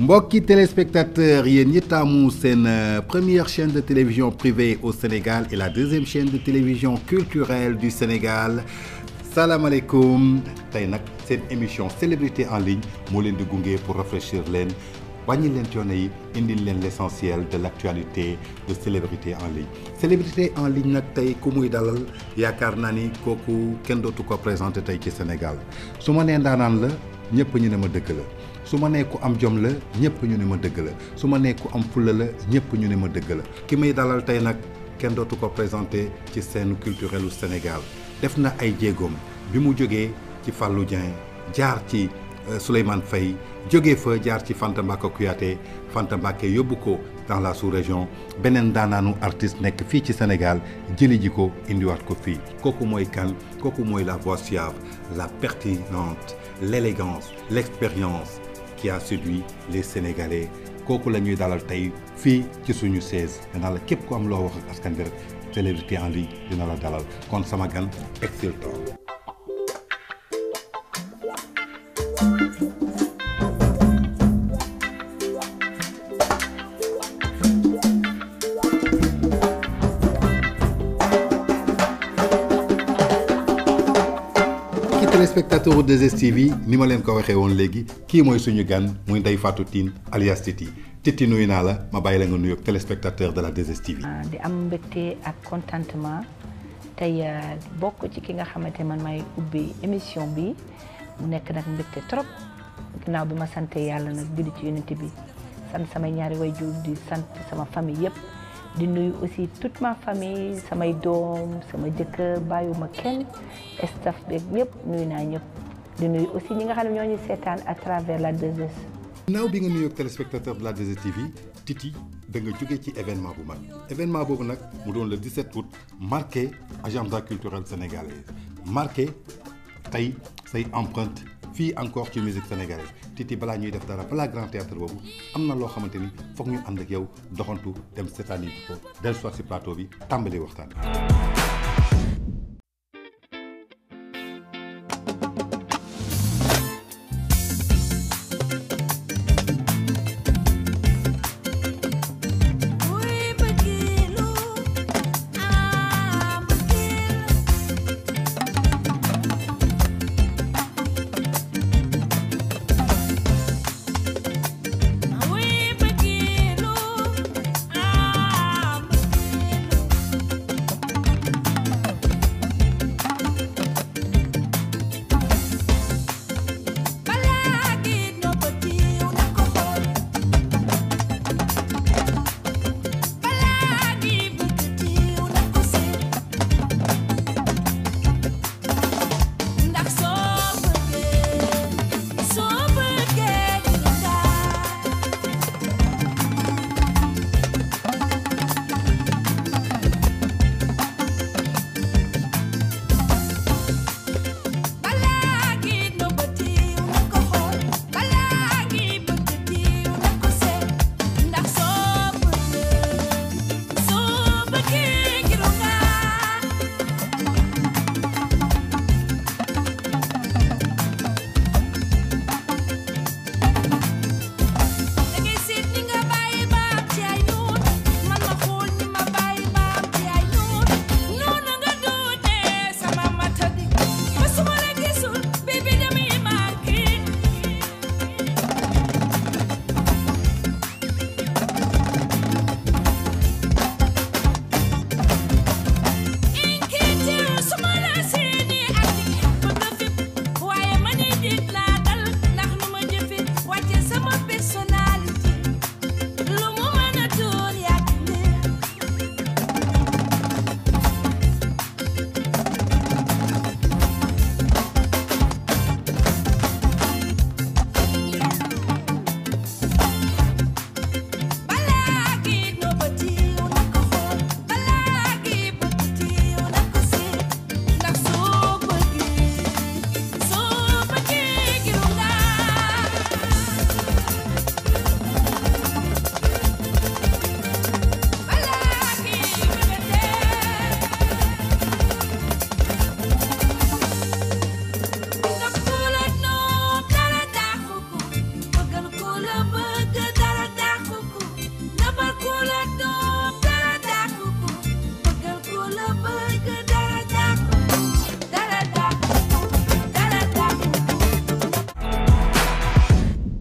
mbokki téléspectateurs yéen ñi taamu seen première chaîne de télévision privée au Sénégal et la deuxième chaîne de télévision culturelle du Sénégal salaamaaleykum tey nag seen émission célébrité en ligne moo leen di gunge pour rafraîchir leen wàññi leen coono yi indil leen l'essentiel de l'actualité de célébrité en ligne célébrité en ligne nag tey ku muy dalal yaakaar naa ni kooku kenn dootu ko présenté tey ci Sénégal su ma nee ndaanaan la ñëpp ñu ne ma dëgg la su ma nee ku am jom la ñëpp ñu ne ma dëgg la su ma nee ku am fulla la ñëpp ñu ne ma dëgg la ki may dalal tey nag kenn dootu ko présenté ci scène culturelle u Sénégal def na ay jéegoom bi mu jógee ci Fallou Dieng jaar ci Souleymane Faye jógee fa jaar ci Fanta Mbacké Kouyaté Fanta Mbacké yóbbu ko dans la sous-région beneen daanaanu artiste nekk fii ci Sénégal jëli ji ko indiwaat ko fii kooku mooy kan kooku mooy la voix suave la pertinente l'élégance l'expérience qui a séduit les Sénégalais kooku la ñuy dalal tey fii ci suñu 16 danaa la képp ku am loo wax ak askan bi rek célébrité en ligne dina la dalal kon sama gan exil toog téléspectateur u 2STV ni ma leen ko waxee woon léegi kii mooy suñu gan muy Ndeye Fatou Tine alias Titi Titi nuyu naa la ma bàyyi la nga nuyoog téléspectateur de la 2STV. di am mbégte ak contentement tey bokk ci ki nga xamante man may ubbi émission bi mu nekk nag mbégte trop ginnaaw bi ma sante yàlla nag julli ci unité bi sant samay ñaari waajur di sant sama famille yëpp di nuyu aussi toute ma famille samay doom sama jëkkër bàyyuma kenn staff beeg ñëpp nuyu naa ñëpp di nuyu aussi ñi nga xam ne ñoo ñu seetaan à travers la 2S. ginnaaw bi nga nuyoog téléspectateur de la 2STV Titi da nga jógee ci événement bu mag événement boobu nag mu doon le 17 août marqué agenda culturel sénégalais marqué tey say empreinte fii encore ci musique sénégalaise Titi balaa ñuy def dara balaa grand théâtre boobu am na loo xamante ni foog ñu ànd ak yow doxantu dem seetaan yi ko dellu soit si plateau bi tàmbali waxtaan.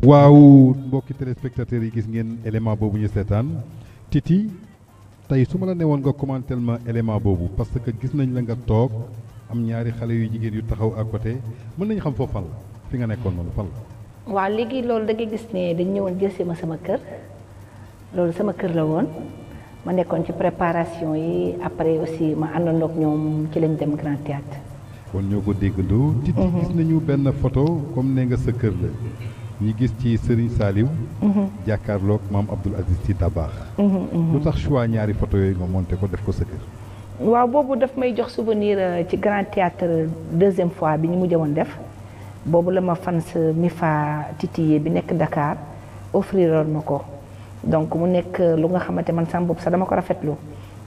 waaw mbokki téléspectateurs yi gis ngeen élément boobu ñu seetaan Titi tey su ma la newoon nga commentel ma élément boobu parce que gis nañ la nga toog am ñaari xale yu jigéen yu taxaw à côté mën nañu xam foofu fan la fi nga nekkoon noonu fan la. waaw léegi loolu da ngay gis ne dañ ñëwoon jël ma sama kër loolu sama kër la woon ma nekkoon ci préparation yi après aussi ma àndandoo ak ñoom ci lañ dem Grand Théâtre. kon ñoo ko déggandoo. Titi gis nañu benn photo comme ne nga sa kër la. ñi gis ci Serigne Saliou. jàkkaarloog maam Abdoul Aziz Sy Dabakh. lu tax choix ñaari photo yooyu nga monté ko def ko sa kër. waaw boobu daf may jox souvenir ci Grand Théâtre deuxième fois bi ñu mujj woon def boobu la ma fans Mifa Titi bi nekk Dakar offriroon ma ko donc mu nekk lu nga xamante man sama bopp sax dama ko rafetlu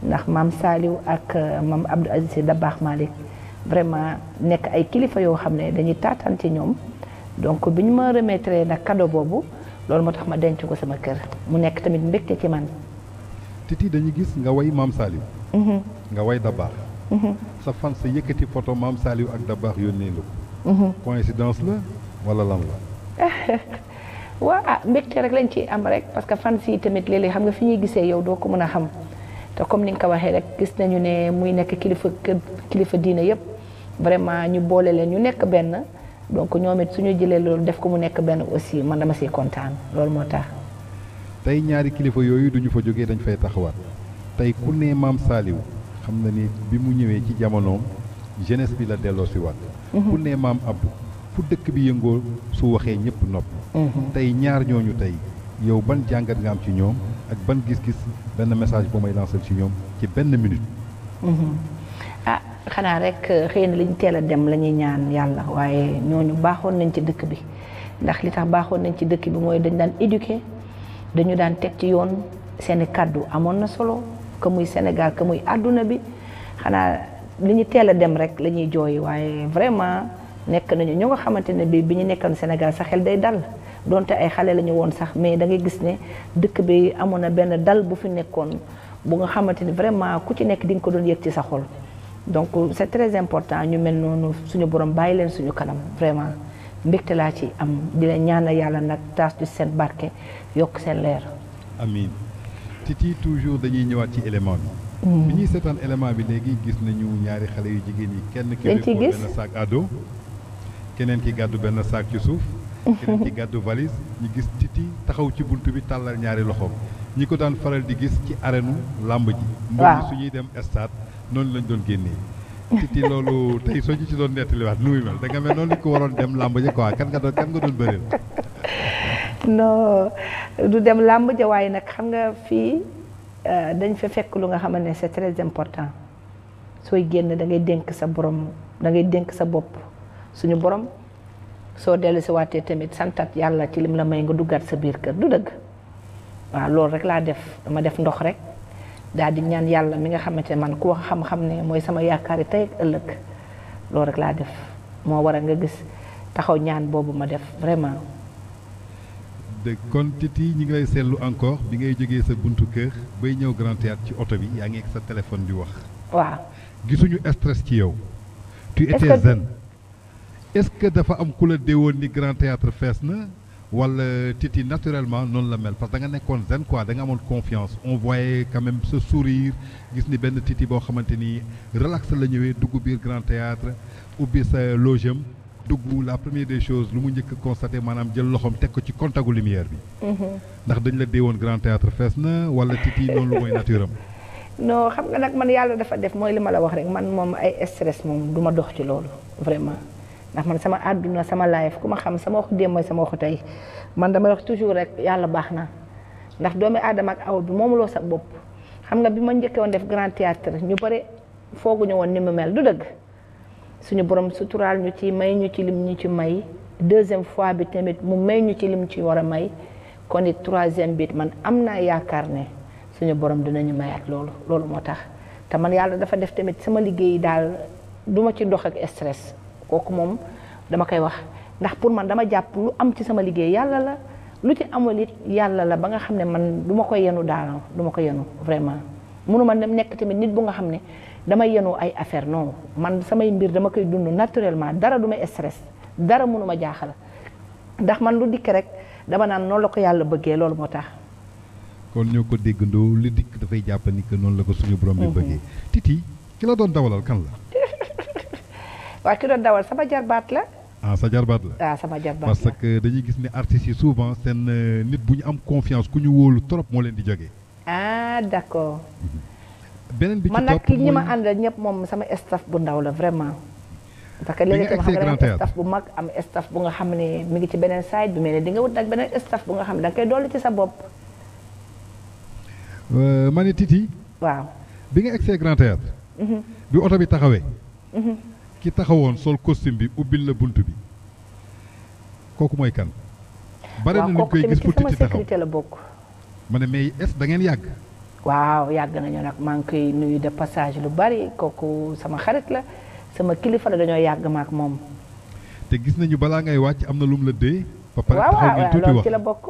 ndax maam Saliou ak maam Abdoul Aziz Sy Dabakh Malick vraiment nekk ay kilifa yoo xam ne dañuy taataan ci ñoom. donc bi ñu ma remettre nag cadeau boobu loolu moo tax ma denc ko sama kër mu nekk tamit mbégte ci man. Titi dañu gis nga way maam Saliou. nga way Dabakh. sa fan sa yëkkati photo maam Saliou ak Dabakh yónnee la ko. coïncidence la wala lan la. waaw mbégte rek lañ ci am rek parce que fan si tamit léeg-léeg xam nga fi ñuy gisee yow doo ko mën a xam te comme ni nga ko waxee rek gis nañu ne muy nekk kilifa diine yëpp vraiment ñu boole leen ñu nekk benn. donc ñoom it suñu jëlee loolu def ko mu nekk benn aussi man dama siy kontaan loolu moo tax. tey ñaari kilifa yooyu duñu fa jógee dañ fay taxawaat tey ku ne maam Saliou xam na ni bi mu ñëwee ci jamonoom jeunesse bi la delloo si waat. ku ne maam Abdou fu dëkk bi yëngoo su waxee ñëpp nopp. tey ñaar ñooñu tey yow ban jàngat nga am ci ñoom ak ban gis-gis benn message boo may lancer ci ñoom ci benn minute. xanaa rek xëy na liñ teel a dem la ñuy ñaan yàlla waaye ñooñu baaxoon nañ ci dëkk bi ndax li tax baaxoon nañ ci dëkk bi mooy dañ daan éduquer dañu daan teg ci yoon seeni kàddu amoon na solo que muy Sénégal que muy àdduna bi xanaa li ñu teel a dem rek la ñuy jooy waaye vraiment nekk nañu ñu nga xamante ne bi ñu nekkoon Sénégal sa xel day dal donte ay xale la ñu woon sax mais da ngay gis ne dëkk bi amoon na benn dal bu fi nekkoon bu nga xamante ni vraiment ku ci nekk di nga ko doon yëg ci sa xol. donc c'est très important ñu mel noonu suñu borom bàyyi leen suñu kanam vraiment mbégte laa ci am di leen ñaanal yàlla nag taas ci seen barke yokk seen leer. amiin Titi toujours dañuy ñëwaat ci élément bi. bi ñuy seetaan élément bi léegi gis nañu ñaari xale yu jigéen yi kenn ki wékkoon benn sac à dos keneen ki gàddu benn sac ci suuf. keneen ki gàddu valise ñu gis Titi taxaw ci bunt bi tàllal ñaari loxoom ñi ko daan faral di gis ci arène làmb ji. waaw mbir su ñuy dem stade. noonu lañ doon génnee Titi loolu tey soo ñu ci doon nettaliwaat nu muy mel da nga mel noonu ko waroon dem làmb ja quoi kan nga doon bëreel. non du dem làmb ja waaye nag xam nga fii dañ fa fekk lu nga xamante ne c'est très important sooy génn da ngay dénk sa borom da ngay dénk sa bopp suñu borom soo dellu si waatee tamit santat yàlla ci lim la may nga duggaat sa biir kër du dëgg waaw loolu rek laa def dama def ndox rek. daal di ñaan yàlla mi nga xamante ne man ku wax xam-xam ne mooy sama yaakaari tey ak ëllëg loolu rek laa def moo waral nga gis taxaw ñaan boobu ma def vraiment. de kon Titi ñi ngi lay seetlu encore bi ngay jógee sa buntu kër bay ñëw Grand Théâtre ci oto bi yaa ngi ak sa téléphone di wax. waaw gisuñu stress ci yow. tu étais zen. est-ce que dafa am ku la déewoon ni Grand Théâtre fees na. wala Titi naturellement noonu la mel parce que da nga nekkoon zen quoi da nga amoon confiance on voyait quand même ce sourire gis ni benn Titi boo xamante ni relax la ñëwee dugg biir Grand Théâtre ubbi sa logem dugg la première des choses lu mu njëkk a constaté maanaam jël loxoom teg ko ci contact lumière bi. ndax dañ la déewoon Grand Théâtre fees na wala Titi noonu lu mooy nature am. non xam nga nag man yàlla dafa def mooy li ma la wax rek man moom ay stress moom du ma dox ci loolu vraiment. ndax man sama àdduna sama life ku ma xam sama waxu démb mooy sama waxu tey man dama wax toujours rek yàlla baax na ndax doomi aadama ak aw bi moomuloo sa bopp xam nga bi ma njëkkee woon def Grand Théâtre ñu bëri fooguñu woon ni mu mel du dëgg suñu borom suturaal ñu ci may ñu ci lim ñu ci may deuxième fois bi tamit mu may ñu ci lim ci war a may kon it troisième bi man am naa yaakaar ne suñu borom dinañu mayaat loolu moo tax te man yàlla dafa def tamit sama liggéey daal duma ci dox ak stress. kooku moom dama koy wax ndax pour man dama jàpp lu am ci sama liggéey yàlla la lu ci amul it yàlla la ba nga xam ne man du ma ko yenu daal du ma ko yenu vraiment mënuma dem nekk tamit nit bu nga xam ne damay yenu ay affaire non man samay mbir dama koy dund naturellement dara du ma stress dara mënuma jaaxal ndax man lu dikk rek dama naan noonu la ko yàlla bëggee loolu moo tax. kon ñoo ko déggandoo li dikk dafay jàpp ni que noonu la ko suñu borom bi bëggee. Titi ki la doon dawalal kan la. waaw ki doon dawal sama jarbaat la. ah sa jarbaat la. ah sama jarbaat la parce que dañuy gis ne artistes yi souvent seen nit bu ñu am confiance ku ñu wóolu trop moo leen di jógee. ah d'accord. beneen bi ci man topp nag ñi ma àndal ñëpp moom sama staff bu ndaw la vraiment. parce que léegi xam nga am staff bu mag am staff bu nga xam ne mi ngi ci beneen side bi mais ne di nga wut nag beneen staff bu nga xam ne da nga koy dolli ci sa bopp. ma ne Titi. waaw bi nga egsee Grand Théâtre bi oto bi taxawee. ki taxawoon sol costume bi ubbil la bunt bi kooku mooy kan. bare na ñu koy gis pour Titi taxaw sécurité la bokk. ma ne mais est da ngeen yàgg. waaw yàgg nañu nag maa ngi koy nuyu de passage lu bari kooku sama xarit la sama kilifa la dañoo yàgg ma ak moom. te gis nañu balaa ngay wàcc am na lu mu la dee. ba pare waaw taxaw ngeen tuuti loolu wax ci la bokk.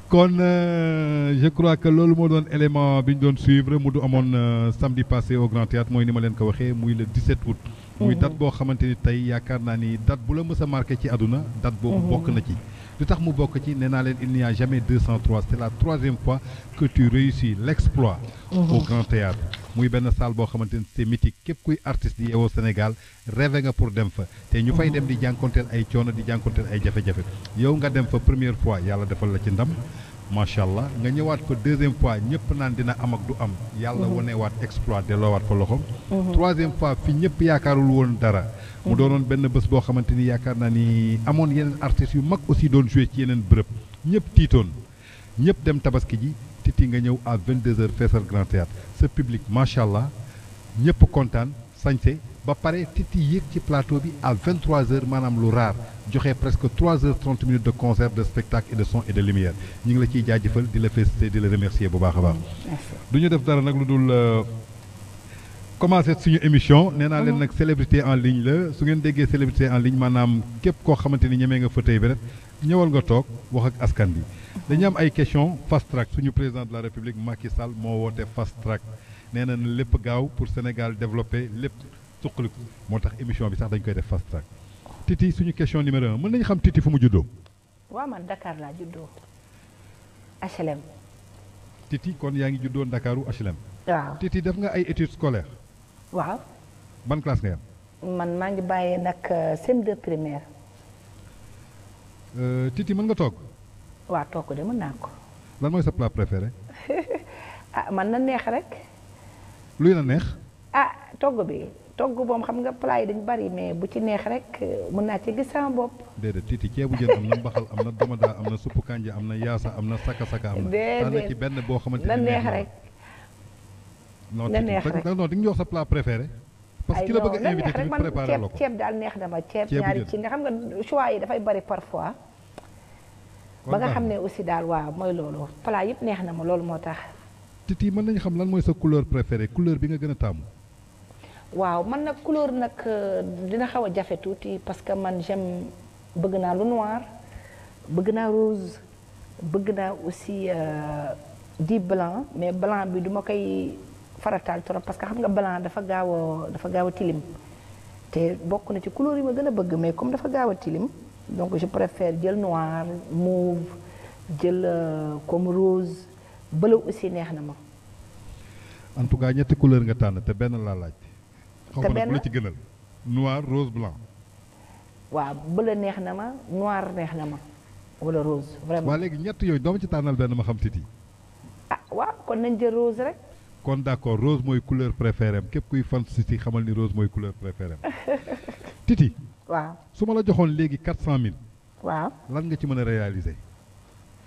kon je crois que loolu moo doon élément bi ñu doon suivre mu du amoon samedi passé au Grand Théâtre mooy ni ma leen ko waxee muy le 17 août. muy date boo xamante ni tey yaakaar naa ni date bu la mës a marqué ci àdduna date boobu bokk na ci. lu tax mu bokk ci nee naa leen il n'y a jamais 203 c'est la troisième fois que tu réussis l'exploit au Grand Théâtre muy benn salle boo xamante ni c'est mythique képp kuy artiste di yeewoo Sénégal rêvé nga pour dem fa te ñu fay dem di jànkonteel ay coono di jànkonteel ay jafe-jafe yow nga dem fa première fois yàlla defal la ci ndam macha allah nga ñëwaat fa deuxième fois ñëpp naan dina am ak du am yàlla wanewaat exploit delloowaat fa loxom troisième fois fi ñëpp yaakaarul woon dara mu doonoon benn bés boo xamante ni yaakaar naa ni amoon yeneen artistes yu mag aussi doon joué ci yeneen bërëb ñëpp tiitoon ñëpp dem tabaski ji Titi nga ñëw à 22h feesal Grand Théâtre ce public macha allah ñëpp kontaan sañse ba pare Titi yéeg ci plateau bi à 23h maanaam lu rare joxe presque 3h30 minutes de concert de spectacle et de son et de lumière ñu ngi la ciy jaajëfal di la féliciter di la remercier bu baax a baax. du ñu def dara nag lu dul commencer suñu émission nee naa leen nag célébrité en ligne la su ngeen déggee célébrité en ligne maanaam képp koo xamante ni ñemee nga fauteuil bi rek ñëwal nga toog wax ak askan bi. dañu am ay questions fast track suñu président de la République Macky Sall moo woote fast track nee na lépp gaaw pour Sénégal développer lépp. suqaliku moo tax émission bi sax dañ koy def fast track Titi suñu question numéro 1 mën nañu xam Titi fu mu juddoo. waaw man Dakar laa juddoo HLM. Titi kon yaa ngi juddoo Dakaru HLM. waaw Titi def nga ay études scolaires. waaw. ban classe nga yam. man maa ngi bàyyee nag CM2 primaire. Titi mën nga toog. waaw toog de mën naa ko. lan mooy sa plat préféré. ah man na neex rek. luy na neex. ah togg bi togg moom xam nga plat yi dañu bari mais bu ci neex rek mën naa ci gis sama bopp. déedéet Titi ceebu jën am na mbaxal am na domada am na suppu kanja am na yaasa am na saka am na. déedéet ci benn boo xamante na neex rek. na neex rek non di nga ñu wax sa plat préféré. parce que ki la bëgg a invité tamit préparé la ko ceeb daal neex na ma ceeb ñaari ci nga xam nga choix yi dafay bari parfois. ba nga xam ne aussi daal waaw mooy loolu plat yëpp neex na ma loolu moo tax. Titi mën nañu xam lan mooy sa couleur préférée couleur bi nga gën a taamu. waaw man nag couleur nag dina xaw a jafe tuuti parce que man j'aime bëgg naa lu noir bëgg naa rose bëgg naa aussi di blanc mais blanc bi duma koy farataal trop parce que xam nga blanc dafa gaaw a tilim te bokk na ci couleur yi ma gën a bëgg mais comme dafa gaaw a tilim donc je préfère jël noir mauve jël comme rose bleu aussi neex na ma. en tout cas ñetti couleur nga tànn te benn laa laaj. te benn xaw ma la ci gënal. noir rose blanc. waaw bleu neex na ma noir neex na ma wala rose vraiment. waa léegi ñett yooyu doo ma ci tànnal benn ma xam Titi. ah waaw kon nañ jël rose rek. kon d'accord rose mooy couleur préférée am képp kuy fan Titi xamal ni rose mooy couleur préférée am. Titi. waaw su ma la joxoon léegi 400000. waaw lan nga ci mën a réaliser.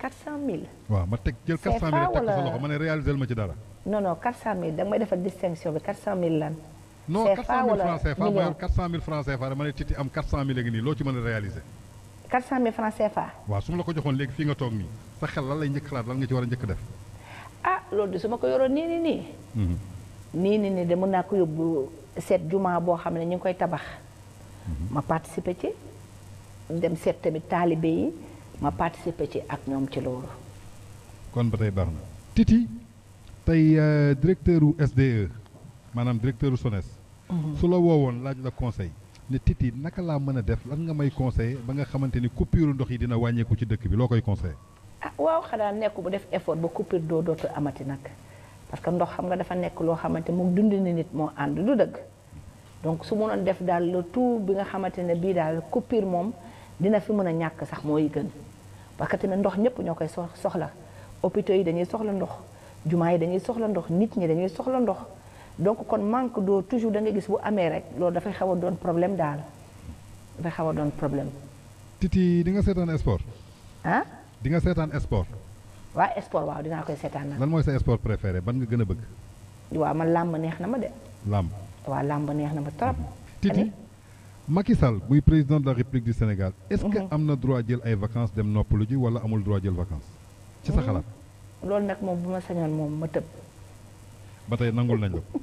400000. waaw ma teg jël 400000 rek teg ko sa loxo ma ne réaliser ma ci dara. non non 400000 da nga may defal distinction bi 400000 lan. non CFA 400000 wala francs CFA ma million yor 400000 francs CFA dama ne Titi am 400000 a ngi nii loo ci mën a réaliser. 400000 francs CFA. waaw su ma la ko joxoon léegi fii nga toog nii sa xel lan lay njëkk xalaat lan nga ci war a njëkk def. ah loolu de su ma ko yoroon nii. nii de mën naa ko yóbbu seet jumaa boo xam ne ñu ngi koy tabax. ma participer ci dem seet tamit taalibe yi ma participer ci ak ñoom ci loolu. kon ba tey baax na Titi tey directeur u SDE maanaam directeur u SONES. su la woowoon laaj la conseil ne Titi naka laa mën a def lan nga may conseiller ba nga xamante ni coupure ndox yi dina wàññeeku ci dëkk bi loo koy conseiller. ah waaw xanaa nekk bu def effort ba coupure dootu amati nag parce que ndox xam nga dafa nekk loo xamante moom dund ni nit moo ànd du dëgg donc su mënoon def daal le tout bi nga xamante ne bii daal coupure moom dina fi mën a ñàkk sax mooy gën parce que tamit ndox ñëpp ñoo koy soxla hôpitaux yi dañuy soxla ndox jumaa yi dañuy soxla ndox nit ñi dañuy soxla ndox donc kon manque d'eau toujours da nga gis bu amee rek loolu dafay xaw a doon problème daal dafay xaw a doon problème. Titi di nga seetaan sport. ah. di nga seetaan sport. waaw sport waaw dinaa koy seetaan nag. lan mooy sa sport préféré ban nga gën a bëgg. waaw man làmb neex na ma de. làmb. waaw làmb neex na ma trop. Titi Macky Sall muy président de la République du Sénégal. est-ce que am na droit jël ay vacances dem noppalu ji wala amul droit jël vacances. ci sa xalaat. loolu nag moom bu ma sañoon moom ma tëb. ba tey nangul nañ la ko.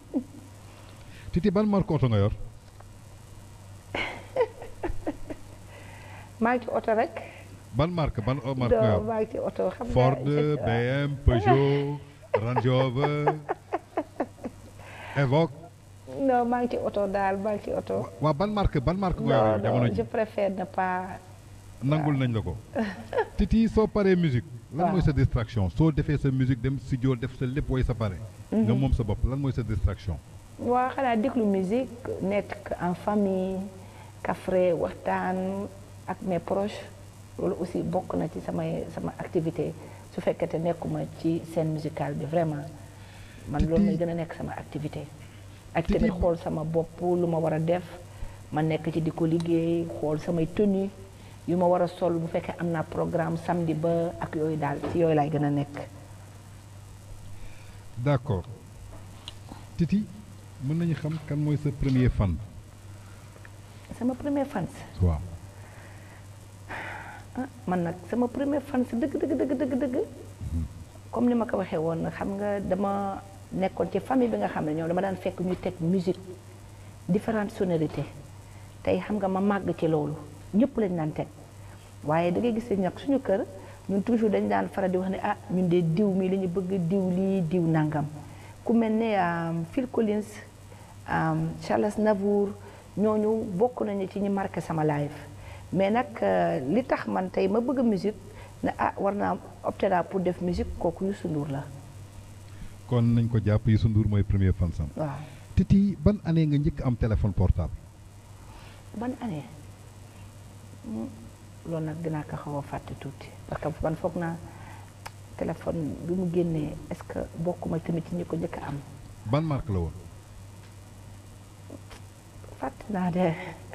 Titi ban marque oto nga yor. maa ngi ci oto rek. ban marque nga yor. maa ngi ci oto xam nga Ford BM Peugeot Range Rover Evoque. non maa ngi ci oto daal maa ngi ci oto. waaw ban marque nga yor jamono ji. je préfère ne pas. nangul nañ la ko. Titi soo paree musique. lan mooy sa distraction soo defee sa musique dem studio def sa lépp woy sa pare. nga moom sa bopp lan mooy sa distraction. waaw xanaa déglu musique nekk en famille kafre waxtaan ak mes proches loolu aussi bokk na ci sama activité su fekkete nekkuma ci scène musicale bi vraiment man loolu may gën a nekk sama activité. ak tamit xool sama bopp lu ma war a def ma nekk ci di ko liggéey xool samay tenue yu ma war a sol bu fekkee am naa programme samedi ba ak yooyu daal ci yooyu laay gën a nekk. d'accord Titi mën nañu xam kan mooy sa premier fan. sama premier fan. waaw. ah man nag sama premier fan dëgg comme ni ma ko waxee woon xam nga dama nekkoon ci famille bi nga xam ne ñoom dama daan fekk ñu teg musique différentes sonorités tey xam nga ma màgg ci loolu. ñëpp lañ daan teg waaye da ngay gis nag suñu kër ñun toujours dañ daan faral di wax ne ah ñun de diw mi la ñu bëgg diw lii diw nangam ku mel ne Phil Collins Charles Navour ñooñu bokk nañu ci ñi marqué sama life mais nag li tax man tey ma bëgg musique ne ah war naa opté pour def musique kooku Youssou Ndour la. kon nañ ko jàpp Youssou Ndour mooy premier fan sam. waaw Titi ban année nga njëkk am téléphone portable. ban année. loolu nag dinaa ko xaw a fàtte tuuti parce que man foog naa téléphone bi mu génnee est-ce que bokkuma tamit ci ñi ko njëkk a am. ban marque la woon. fàtte naa de.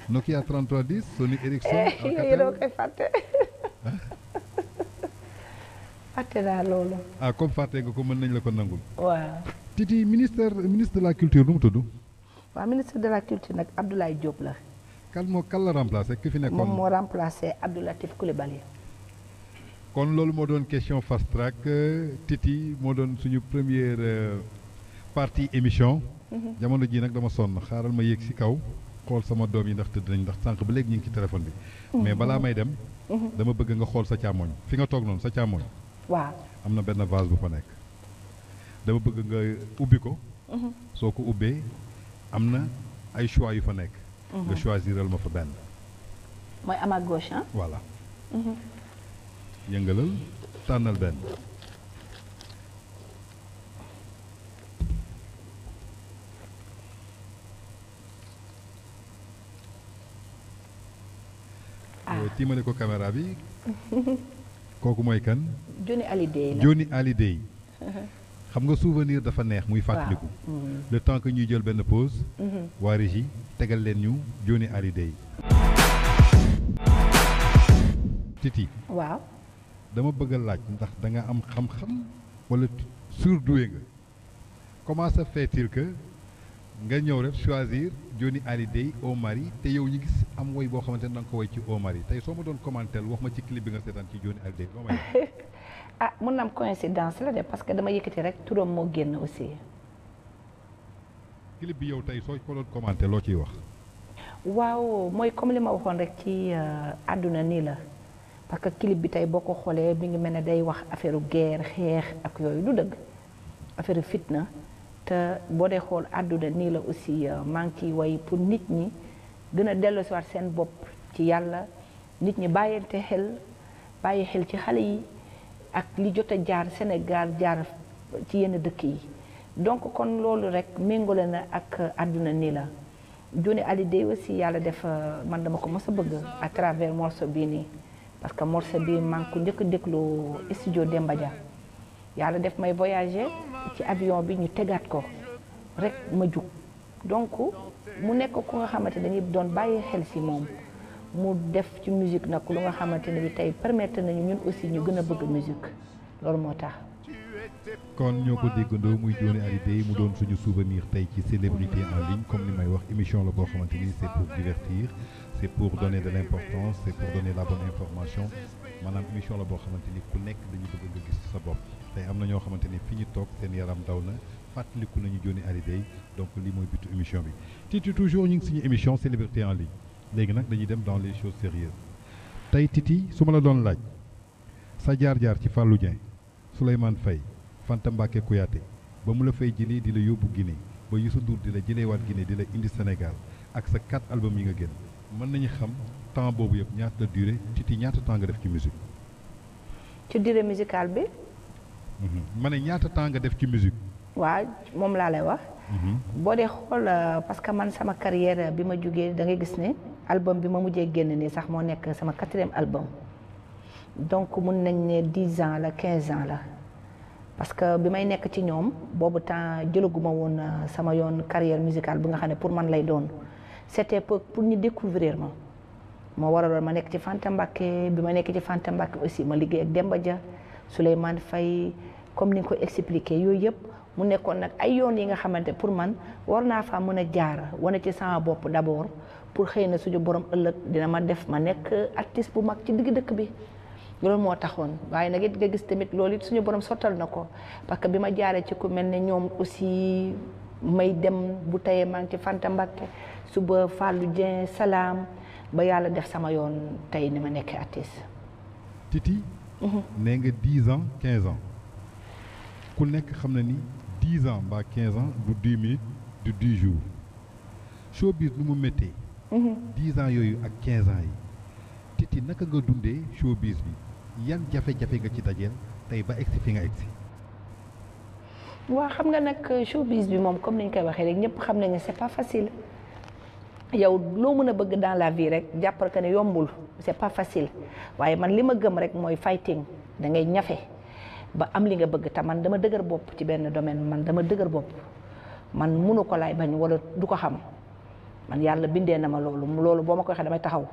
Nokia 3310 Sony Ericsson. yooyu doo koy fàtte. fàtte naa loolu. ah comme fàtte nga ko mën nañ la ko nangul. waaw. Titi ministre de la culture nu mu tudd. waaw ministre de la culture nag Abdoulaye Diop la. kan la remplacé ki fi nekkoon moom moo remplacé Abdou Latif Coulibaly. kon loolu moo doon question fast track Titi moo doon suñu première partie émission. jamono ji nag dama sonn xaaral ma yéeg ci kaw xool sama doom yi ndax tëdd nañ ndax sànq ba léegi ñu ngi ci téléphone bi. mais balaa may dem. dama bëgg nga xool sa càmmoñ fi nga toog noonu sa càmmoñ. waaw am na benn vase bu fa nekk. dama bëgg nga ubbi ko. soo ko ubbee am na ay choix yu fa nekk. nga choisiral ma fa benn. mooy à ma gauche ah. voilà. yëngalal tànnal benn. tiimale ko caméra bi. kooku mooy kan. Johnny Hallyday la Johnny Hallyday. xam nga souvenir dafa neex muy fàttaliku. le temps que ñuy jël benn pause. waa régie tegal leen ñu Johnny Hallyday. Titi. waaw. dama bëgg a laaj ndax da nga am xam-xam wala surdoué nga comment ça fait-il que nga ñëw rek choisir Johnny Hallyday au mari te yow ñu gis am woy boo xamante ne da nga ko woy ci au mari tey soo ma doon commenter wax ma ci clip bi nga seetaan ci Johnny Hallyday loo may ah mun na am coïncidence la de parce que dama yëkkati rek turam moo génn aussi. clip bi yow tey soo ko doon commenter loo ciy wax. waaw mooy comme li ma waxoon rek ci àdduna nii la parce que clip bi tey boo ko xoolee mi ngi mel ne day wax affaire guerre xeex ak yooyu du dëgg affaire fitna te boo dee xool àdduna nii la aussi maa ngi ciy way pour nit ñi gën a delloosiwaat seen bopp ci yàlla nit ñi bàyyi xel ci xale yi ak li jot a jaar Sénégal jaar ci yenn dëkk yi donc kon loolu rek méngale na ak àdduna nii la Johnny Hallyday aussi yàlla def man dama ko mës a bëgg à travers morceau bii nii parce que morceau bii maa ngi ko njëkk a déglu studio Demba Dia yàlla def may voyager ci avion bi ñu tegaat ko rek ma jug donc mu nekk ku nga xamante dañuy doon bàyyi xel si moom mu def ci musique nag lu nga xamante ne bi tey permettre nañu ñun aussi ñu gën a bëgg musique loolu moo tax. kon ñoo ko déggandoo muy Johnny Hallyday mu doon suñu souvenir tey ci célébrité en ligne comme ni may wax émission la boo xamante ni c'est pour divertir c'est pour donner de l'importance c'est pour donner la bonne information maanaam émission la boo xamante ni ku nekk dañu bëgg nga gis sa bopp tey am na ñoo xamante ni fi ñu toog seen yaram daw na fàttaliku nañu Johnny Hallyday donc lii mooy bitu émission bi Titi toujours ñu ngi suñu émission célébrité en ligne léegi nag dañuy dem dans les choses sérieuses tey Titi su ma la doon laaj sa jaar-jaar ci Fallou Dieng Souleymane Faye Fanta Mbacké Kouyaté ba mu la fay jëlee di la yóbbu Guinée ba Youssou Ndour di la jëleewaat Guinée di la indi Sénégal ak sa 4 albums yi nga génn mën nañu xam temps boobu yëpp ñaata la durée Titi ñaata temps nga def ci musique ci durée musicale bi. ma ne ñaata temps nga def ci musique. waaw moom laa lay wax. boo dee xool parce que man sama carrière bi ma jógee da ngay gis ne album bi ma mujjee génn nii sax moo nekk sama 4e album donc mun nañ ne 10 ans la 15 ans la parce que bi may nekk ci ñoom boobu temps jëlaguma woon sama yoon carrière musicale bi nga xam ne pour man lay doon c'était pour ñu découvrir ma moo waraloon ma nekk ci Fanta Mbacké bi ma nekk ci Fanta Mbacké aussi ma liggéey ak Demba Dia Souleymane Faye comme ni nga ko expliqué yooyu yëpp mu nekkoon nag ay yoon yi nga xamante pour man war naa faa mën a jaar wane ci sama bopp d'abord pour xëy na suñu borom ëllëg dina ma def ma nekk artiste bu mag ci digg dëkk bi loolu moo taxoon waaye nag it nga gis tamit loolu it suñu borom sottal na ko parce que bi ma jaaree ci ku mel ne ñoom aussi may dem bu tayee maa ngi ci Fanta Mbacké suba Fallou Dieng Salam ba yàlla def sama yoon tey ni ma nekkee artiste. Titi. nee nga 10 ans 15 ans ku nekk xam na ni 10 ans mbaa 15 ans du 10 minutes du 10 jours showbiz nu mu méttee. 10 ans yooyu ak 15 ans yi Titi naka nga dundee showbiz bi yan jafe-jafe nga ci dajeel tey ba egsi fi nga egsi. waaw xam nga nag showbiz bi moom comme ni ñu koy waxee rek ñëpp xam nañu c'est pas facile yow loo mën a bëgg dans la vie rek jàppal que ne yombul c'est pas facile waaye man li ma gëm rek mooy fighting da ngay ñafe ba am li nga bëgg te man dama dëgër bopp ci benn domaine man dama dëgër bopp man mënu ko laay bañ wala du ko xam man yàlla bindee na ma loolu boo ma ko waxee damay taxaw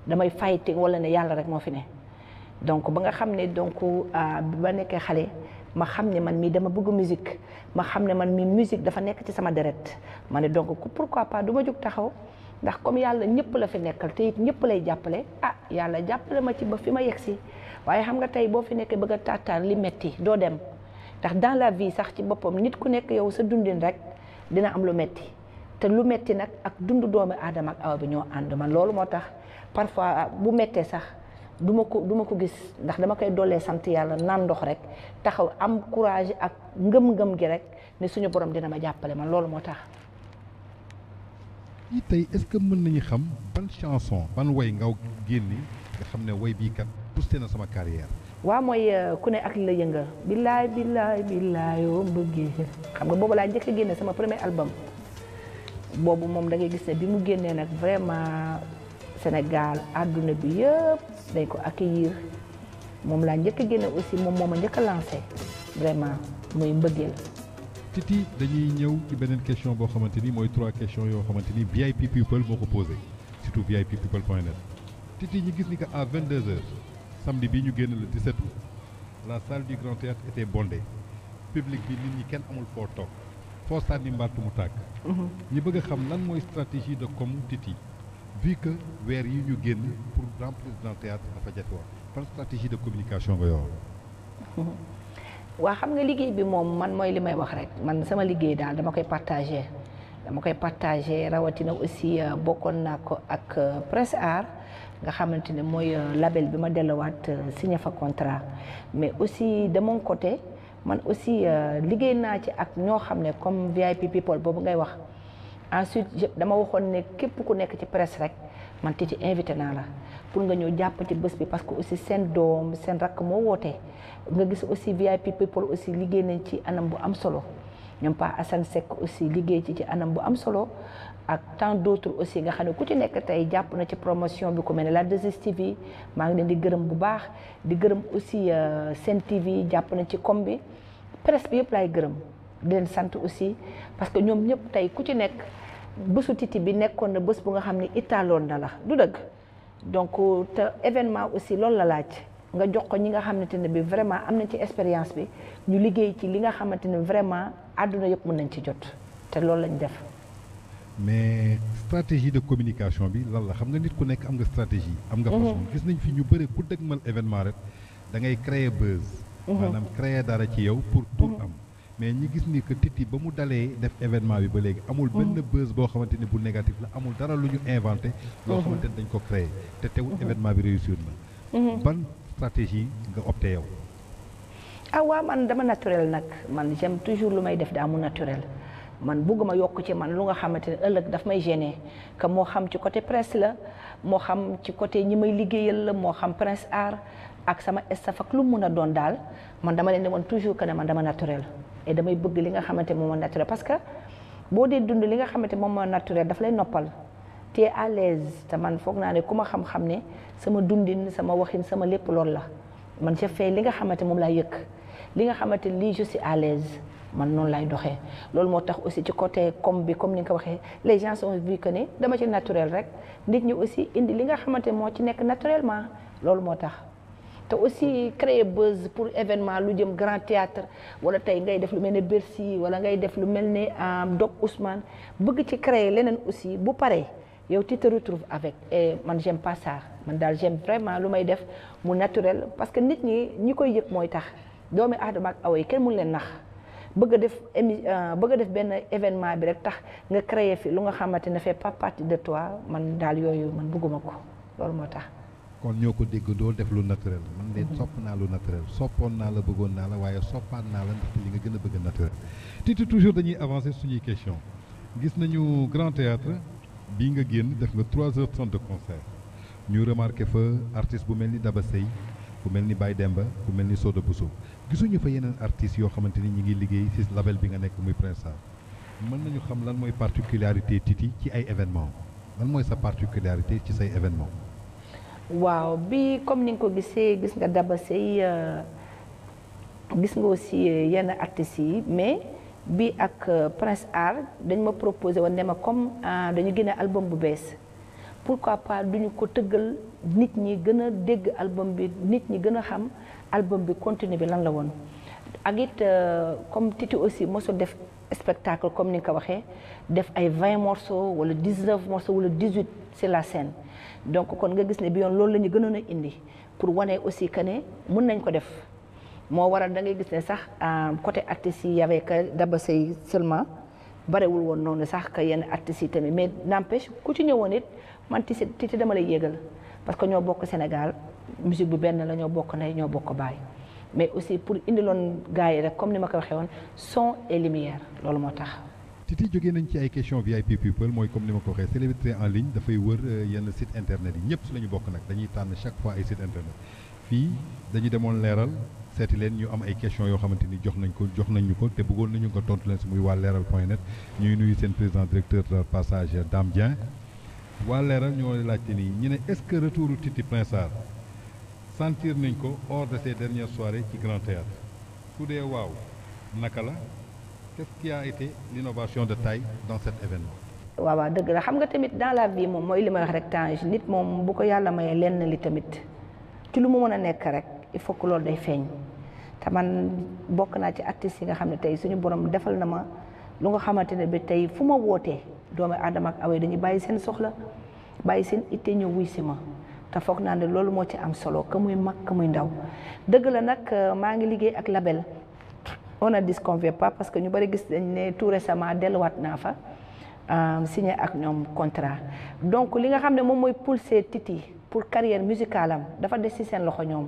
damay fighting wala ne yàlla rek moo fi ne donc ba nga xam ne donc bi ma nekkee xale ma xam ne man mii dama bëgg musique ma xam ne man mii musique dafa nekk ci sama deret ma ne donc pourquoi pas du ma jóg taxaw ndax comme yàlla ñëpp la fi nekkal te it ñëpp lay jàppale yàlla jàppale ma ci ba fi ma yegsi waaye xam nga tey boo fi nekkee bëgg a taataan li metti doo dem ndax dans la vie sax ci boppam nit ku nekk yow sa dundin rek dina am lu metti te lu metti nag ak dundu doomu aadama ak awa bi ñoo ànd man loolu moo tax parfois bu mettee sax du ma ko gis ndax dama koy doolee sant yàlla naan ndox rek taxaw am courage ak ngëm-ngëm gi rek ne suñu borom dina ma jàppale man loolu moo tax. yi tey est-ce que mën nañu xam ban chanson ban way nga génni nga xam ne way bii kat poussé na sama carrière. waaw mooy ku ne ak la yëngal billaay billaay billaay yoo bëggee xam nga boobu laa njëkk a génne sama premier album boobu moom da ngay gis ne bi mu génnee nag vraiment Sénégal àdduna bi yëpp dañ ko accueillir moom laa njëkk a génne aussi moom moo ma njëkk a lancé vraiment muy mbëggeel. Titi dañuy ñëw ci beneen question boo xamante ni mooy 3 questions yoo xamante ni VIP People moo ko posé surtout VIPpeople.net Titi ñu gis ni que à 22h samedi bii ñu génn le 17 août la salle du Grand Théâtre était bondée public bi nit ñi kenn amul foo toog foo sànni mbattu mu tàkk. ñu bëgg a xam lan mooy stratégie de com Titi vu que weer yi ñu génn pour remplir Grand Théâtre dafa jafe woon ban stratégie de communication nga yor. waa xam nga liggéey bi moom man mooy li may wax rek man sama liggéey daal dama koy partagé rawatina aussi bokkoon naa ko ak Presse Art nga xamante ne mooy label bi ma delluwaat signé fa contrat mais aussi de mon côté man aussi liggéey naa ci ak ñoo xam ne comme VIP People boobu ngay wax ensuite dama waxoon ne képp ku nekk ci presse rek man Titi invité naa la pour nga ñëw jàpp ci bés bi parce que aussi seen doom seen rakk moo woote nga gis aussi VIP people aussi liggéey nañ ci anam bu am solo ñoom Pa Assane Seck aussi liggéey ci anam bu am solo ak tant d'autres aussi nga xam ne ku ci nekk tey jàpp na ci promotion bi ku mel ne la 2STV maa ngi leen di gërëm bu baax di gërëm aussi Sen TV jàpp na ci com bi presse bi yëpp laay gërëm di leen sant aussi parce que ñoom ñëpp tey ku ci nekk bésu Titi bi nekkoon na bés bu nga xam ne italoon na la du dëgg donc te événement aussi loolu la laaj nga jox ko ñi nga xamante ne bi vraiment am nañ ci expérience bi ñu liggéey ci li nga xamante ne vraiment àdduna yëpp mën nañ ci jot te loolu lañ def. mais stratégie de communication bi lan la xam nga nit ku nekk am nga stratégie. am nga façon gis nañ fi ñu bëri ku dëgmal événement rek da ngay créer buzz. maanaam créer dara ci yow pour am. mais ñi gis ni que Titi ba mu dalee def événement bi ba léegi amul benn buzz boo xamante ni bu négatif la amul dara lu ñu inventé. loo xamante ni dañ ko créer te teewul événement bi réussir na. ban stratégie nga opté yow. ah waaw man dama naturel nag man j'aime toujours lu may def daa mu naturel. man bëgguma yokk ci man lu nga xamante ne ëllëg daf may gêner que moo xam ci côté presse la moo xam ci côté ñi may liggéeyal la moo xam Prince Art ak sama staff ak lu mun a doon daal man dama leen di woon toujours que ne man dama naturel et damay bëgg li nga xamante moom moo naturel parce que boo dee dund li nga xamante moom moo naturel daf lay noppal te à l'aise te man foog naa ne ku ma xam-xam ne sama dundin sama waxin sama lépp loolu la man je fais li nga xamante moom laa yëkk li nga xamante lii je suis à l'aise man noonu lay doxee loolu moo tax aussi ci côté comme bi comme ni nga ko waxee les gens ont vu que ne dama ci naturel rek nit ñi aussi indi li nga xamante moo ci nekk naturellement loolu moo tax te aussi créer buzz pour événement lu jëm grand théâtre wala tey ngay def lu mel ne Bercy wala ngay def lu mel ne Doc Ousmane bëgg ci créer leneen aussi bu paree yow tu te retrouves avec et man j'aime pas ça man daal j'aime vraiment lu may def mu naturel parce que nit ñi koy yëg mooy tax doomi aadama ak awa yi kenn mun leen nax bëgg a def benn événement bi rek tax nga créer fi lu nga xamante ne fait pas partie de toi man daal yooyu man bëgguma ko loolu moo tax. kon ñoo ko déggandoo def lu naturel man de sopp naa lu naturel soppoon naa la bëggoon naa la waaye soppaat naa la ndaxte li nga gën a bëgg naturel. Titi toujours dañuy avancer suñuy question gis nañu Grand Théâtre bii nga génn def nga 3h30 de concert ñu remarqué fa artiste bu mel ni Daba Sey ku mel ni Baye Demba ku mel ni Soda Bousso gisuñu fa yeneen artistes yoo xamante ni ñi ngi liggéey ci label bi nga nekk muy Prince Art mën nañu xam lan mooy particularité Titi ci ay événement lan mooy sa particularité ci say événement waaw bi comme ni nga ko gisee gis nga Daba Sey gis nga aussi yenn artistes yi mais bi ak Prince Art dañ ma proposé woon ne ma comme dañu génne album bu bees pourquoi pas duñu ko tëggal nit ñi gën a dégg album bi nit ñi gën a xam album bi contenu bi lan la woon ak it comme Titi aussi mosul def spectacle comme ni nga ko waxee def ay 20 morceaux wala 19 morceaux wala 18 sur la scène donc kon nga gis ne bi yoon loolu la ñu gënoon a indi pour wane aussi que ne mën nañ ko def moo waral da ngay gis ne sax côté artistes yi y'avait que Daba Sey seulement barewul woon noonu sax que yenn artistes yi tamit mais n'empêche ku ci ñëwoon it man Titi dama lay yégal parce que ñoo bokk Sénégal musique bu benn la ñoo bokk ndey ñoo bokk baay mais aussi pour indiloon gars yi rek comme ni ma ko waxee woon son et lumière loolu moo tax. Titi jógee nañ ci ay questions VIP people mooy comme ni ma ko waxee célébrité en ligne dafay wër yenn site internet yi ñëpp si la ñu bokk nag dañuy tànn chaque fois ay site internet fii dañu demoon leeral seeti leen ñu am ay questions yoo xamante ni jox nañ ñu ko te bëggoon nañu ko tontu leen si muy waa leeral.net ñuy nuyu seen président directeur de passage Dame Dieng waa leeral ñoo laajte nii ñu ne est-ce que retour Titi Prince Art sentir nañ ko hors de ces dernières soirées ci Grand Théâtre su dee waaw naka la qu'est-ce qui a été l'innovation de taille dans cet événement. waaw dëgg la xam nga tamit dans la vie moom mooy li ma wax rek Tange nit moom bu ko yàlla mayee lenn li tamit ci lu mu mën a nekk rek il faut que loolu day feeñ te man bokk naa ci artistes yi nga xam ne tey suñu borom defal na ma lu nga xamante ne bi tey fu ma wootee doomu aadama ak awee dañuy bàyyi seen soxla bàyyi seen itte ñëw wuy si ma te foog naa ne loolu moo ci am solo que muy mag que muy ndaw dëgg la nag maa ngi liggéey ak label on ne disconvient pas parce que ñu bari gis dañ ne tout récemment delluwaat naa fa signé ak ñoom contrat donc li nga xam ne moom mooy pousser Titi pour carrière musicale am dafa des ci seen loxo ñoom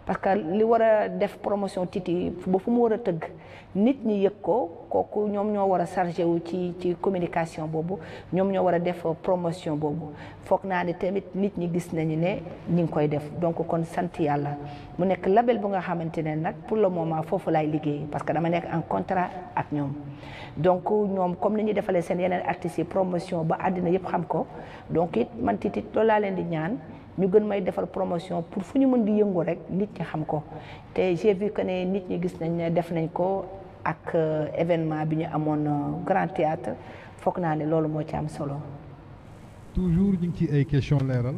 parce que li war a def promotion Titi ba fu mu war a tëgg nit ñi yëg ko kooku ñoom ñoo war a chargé wu ci communication boobu ñoom ñoo war a def promotion boobu foog naa ne tamit nit ñi gis nañu ne ñi ngi koy def donc kon sant yàlla mu nekk label bu nga xamante ne nag pour le moment foofu laay liggéey parce que dama nekk en contrat ak ñoom donc ñoom comme ni ñuy defalee seen yeneen artistes yi promotion ba àddina yëpp xam ko donc it man Titi loolu laa leen di ñaan ñu gën may defal promotion pour fu ñu mën di yëngu rek nit ñi xam ko te j'ai vu que ne nit ñi gis nañ ne def nañ ko ak événement bi ñu amoon Grand Théâtre foog naa ne loolu moo ci am solo. toujours ñu ngi ci ay question leeral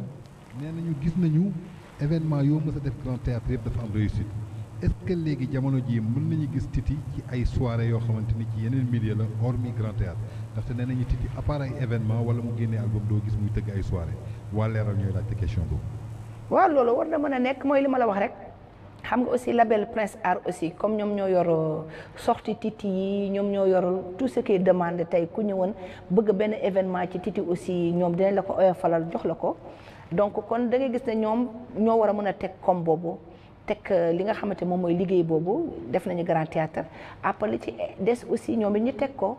nee nañu gis nañu événement yoo mës a def Grand Théâtre yëpp dafa am réussite est-ce que léegi jamono jii mën nañu gis Titi ci ay soirée yoo xamante ni ci yeneen milieu la hormis Grand Théâtre ndaxte nee nañu Titi à part ay événement wala mu génnee album doo gis muy tëgg ay soirée waa leeral ñooy laajte question boobu. waaw loolu war na mën a nekk mooy li ma la wax rek xam nga aussi label Prince Art aussi comme ñoom ñoo yor sortie Titi yi ñoom ñoo yor tout ce qui est demande tey ku ñëwoon bëgg benn événement ci Titi aussi ñoom dinañ la ko oyofalal jox la ko donc kon da ngay gis ne ñoom ñoo war a mën a teg comme boobu teg li nga xamante moom mooy liggéey boobu def nañu Grand Théâtre après li ci des aussi ñoom it ñu teg ko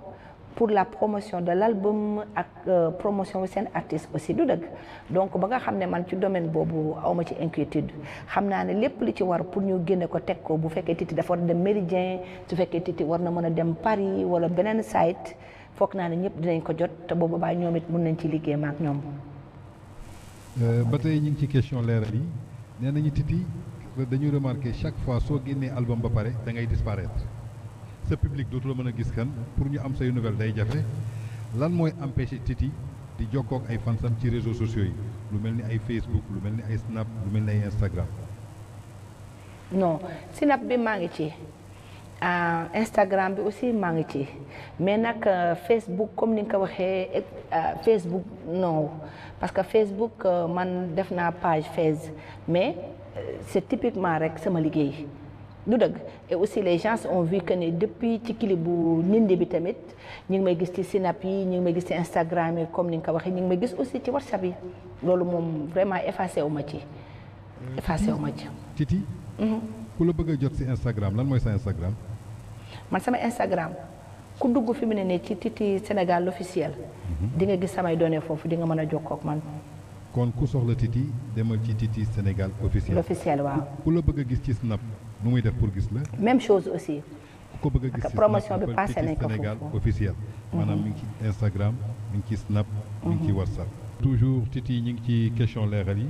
pour la promotion de l'album ak promotion seen artiste aussi du dëgg donc ba nga xam ne man ci domaine boobu awma ci inquiétude xam naa ne lépp li ci war pour ñu génne ko teg ko bu fekkee Titi dafa war a dem Méridien su fekkee Titi war na mën a dem Paris wala beneen site foog naa ne ñëpp dinañ ko jot te boobu baa ñoom it mën nañ ci liggéey ma ak ñoom. ba tey ñu ngi ci question leeral yi nee nañu Titi dañu remarqué chaque fois soo génnee album ba pare da ngay disparaître. sa public dootu la mën a gis kan pour ñu am say nouvelle day jafe lan mooy empêcher Titi di jokkoo ak ay fansam ci réseaux sociaux yi lu mel ni ay Facebook lu mel ni ay Snap lu mel ni ay Instagram. non Snap bi maa ngi ci Instagram bi aussi maa ngi ci mais nag Facebook comme ni nga ko waxee Facebook non parce que Facebook man def naa page Face mais c'est typiquement rek sama liggéey. du dëgg et aussi les gens ont vu que ne depuis ci clip bu Nindi bi tamit ñu ngi may gis ci Snap yi ñu ngi may gis ci Instagram yi comme ni nga ko waxee ñu ngi may gis aussi ci WhatsApp yi loolu moom vraiment effacé wu ma ci. Titi. ku la bëgg a jot ci Instagram lan mooy sa Instagram. man sama Instagram ku dugg fi mu ne nii ci Titi Sénégal l'officiel. di nga gis samay données foofu di nga mën a jokkoo ak man. kon ku soxla Titi demal ci Titi Sénégal officiel. l'officiel waaw. ku la bëgg a gis ci Snap nu muy def pour gis la. même chose aussi. ku ko bëgg a gis ci promotion bi passé nañ ko foofu Sénégal officiel. maanaam mi ngi ci Instagram mi ngi ci Snap. mi ngi ci WhatsApp. toujours Titi ñi ngi ci question leeral yi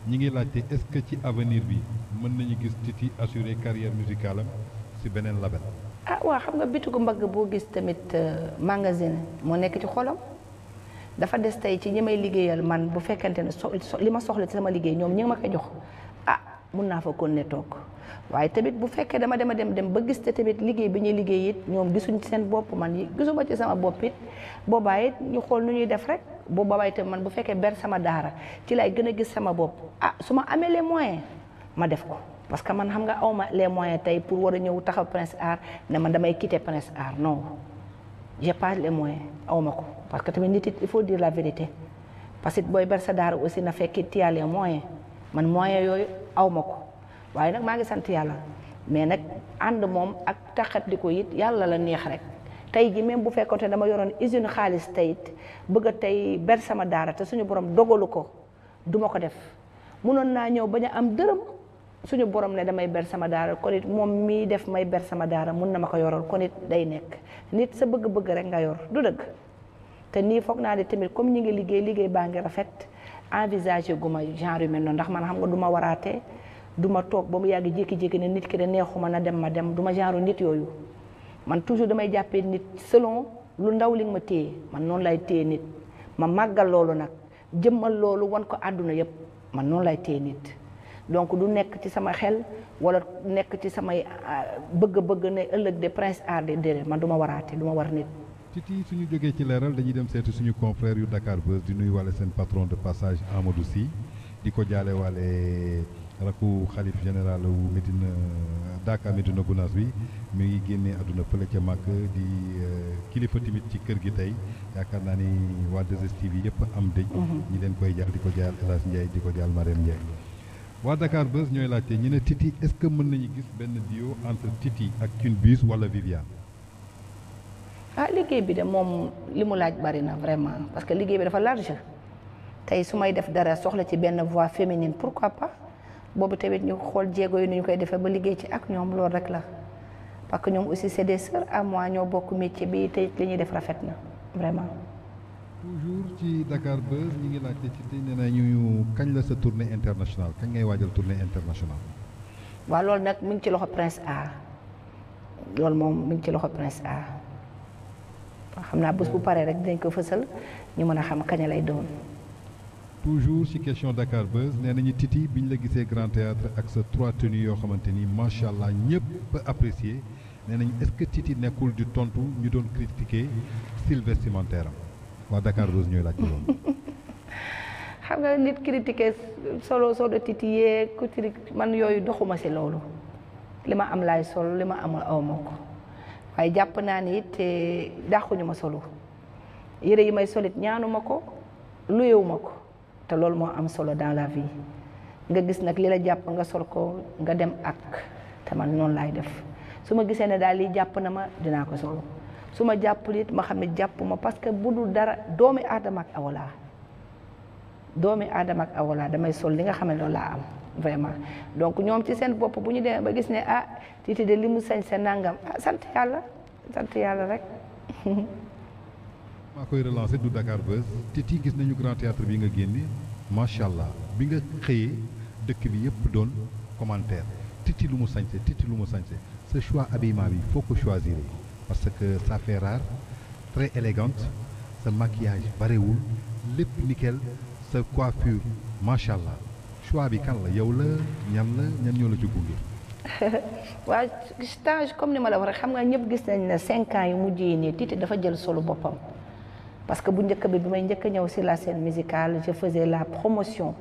ñi ngi laajte est-ce que ci avenir bi mën nañu gis Titi assurer carrière musicale am ci beneen label. ah waaw xam nga bitigu mbagg boo gis tamit magasin moo nekk ci xolam. dafa des tey ci ñi may liggéeyal man bu fekkente ne li ma soxla ci sama liggéey ñoom ñi ngi ma koy jox mun naa fa kon ne toog waaye tamit bu fekkee dama dem ba gis te tamit liggéey bi ñuy liggéey it ñoom gisuñ ci seen bopp man gisuma ci sama bopp it boobaa it ñu xool nu ñuy def rek bu boobaa itam man bu fekkee ber sama daara ci lay gën a gis sama bopp su ma amee les moyens ma def ko parce que man xam nga awma les moyens tey pour war a ñëw taxaw Prince Art ne man damay quitter Prince Art non j'ai pas les moyens awma ko parce que tamit nit it il faut dire la vérité parce que booy ber sa daara aussi na fekk tu as les moyens man moyens yooyu awma ko waaye nag maa ngi sant yàlla mais nag ànd moom ak taxat di ko it yàlla la neex rek tey ji même bu fekkoon te dama yoroon usine xaalis tey it bëgg a tey ber sama daara te suñu borom dogalu ko duma ko def mënoon naa ñëw bañ a am dërëm suñu borom ne damay ber sama daara kon it moom mii def may ber sama daara mun na ma ko yoral kon it day nekk nit sa bëgg-bëgg rek nga yor du dëgg te nii foog naa ne tamit comme ñi ngi liggéey baa ngi rafet envisager gu ma genre yu mel noonu ndax man xam nga du ma waraatee du ma toog ba mu yàgg jékki-jékki ne nit ki de neexuma na dem ma dem du ma genre nit yooyu man toujours damay jàppee nit selon lu ndaw li nga ma téye man noonu lay téye nit ma màggal loolu nag jëmmal loolu wan ko àdduna yëpp man noonu lay téye nit donc du nekk ci sama xel wala nekk ci samay bëgg-bëgg ne ëllëg de Prince Art de déedéet man du ma waraate du ma war nit. Titi suñu jógee ci leeral dañuy dem seeti suñu confrère yu Dakar Buzz di nuyu wàlle seen patron de passage Amadou Sy di ko jaale wàlle rakku xalif général wu Médina Dakar Médina Gounass bi mi ngi génnee àdduna fële ca Màkk di kilifa tamit ci kër gi tey yaakaar naa ni waa 2STV yëpp am dëj ñi leen koy jaal di ko jaal El Hadj Ndiaye di ko jaal Marème Ndiaye waa Dakar Buzz ñooy laajte ñu ne Titi est-ce que mën nañu gis benn duo entre Titi ak Queen Biz wala Viviane. ah liggéey bi de moom li mu laaj bari na vraiment parce que liggéey bi dafa large tey su may def dara soxla ci benn voix féminine pourquoi pas boobu tamit ñu xool jéego yi nu ñu koy defee ba liggéey ci ak ñoom loolu rek la parce que ñoom aussi c'est des sœurs à moi ñoo bokk métier bi te li ñuy def rafet na vraiment. toujours ci Dakar Buzz ñi ngi laajte Titi nee na ñu kañ la sa tournée internationale kañ ngay waajal tournée internationale. waaw loolu nag mi ngi ci loxo Prince Art loolu moom mi ngi ci loxo Prince Art xam naa bés bu paree rek dinañ ko fësal ñu mën a xam kañ lay doon. toujours ci question Dakar Buzz nee nañu Titi biñ la gisee Grand Théâtre ak sa 3 tenues yoo xamante ni macha allah ñëpp apprécié nee nañu est-ce que Titi nekkul di tontu ñu doon critiquer style vestimentaire am waa Dakar Buzz ñooy laaj loolu. xam nga nit critiquer solo Titi yee critique man yooyu doxuma ci loolu li ma am laay sol li ma amul aw ma ko waaye jàpp naa ni it dàquñu ma solo yére yi may solit ñaanuma ko luyewuma ko te loolu moo am solo dans la vie nga gis nag li la jàpp nga sol ko nga dem ak te man noonu laay def su ma gisee ne daal lii jàpp na ma dinaa ko solo su ma jàppul it ma xam ne jàpp ma parce que bu dul dara doomi aadama ak awala damay sol li nga xam ne loolu laa am vraiment donc ñoom ci seen bopp bu ñu demee ba gis ne Titi de li mu sañ sa nangam sant yàlla rek. maa koy relancé du Dakar Buzz Titi gis nañu Grand Théâtre bi nga génne macha allah bi nga xëyee dëkk bi yëpp doon commentaire Titi lu mu sañse ce choix habillement bi foo ko choisir parce que ça fait rare très élégante sa maquillage barewul lépp nickel sa coiffure macha allah choix bi kan la yow la ñan ñoo la ci gunge. waaw stage comme ni ma la wax rek xam nga ñëpp gis nañ ne 5 ans yu mujj yi nii Titi dafa jël solo boppam parce que bu njëkk bi may njëkk a ñëw sur la scène musicale je faisais la promotion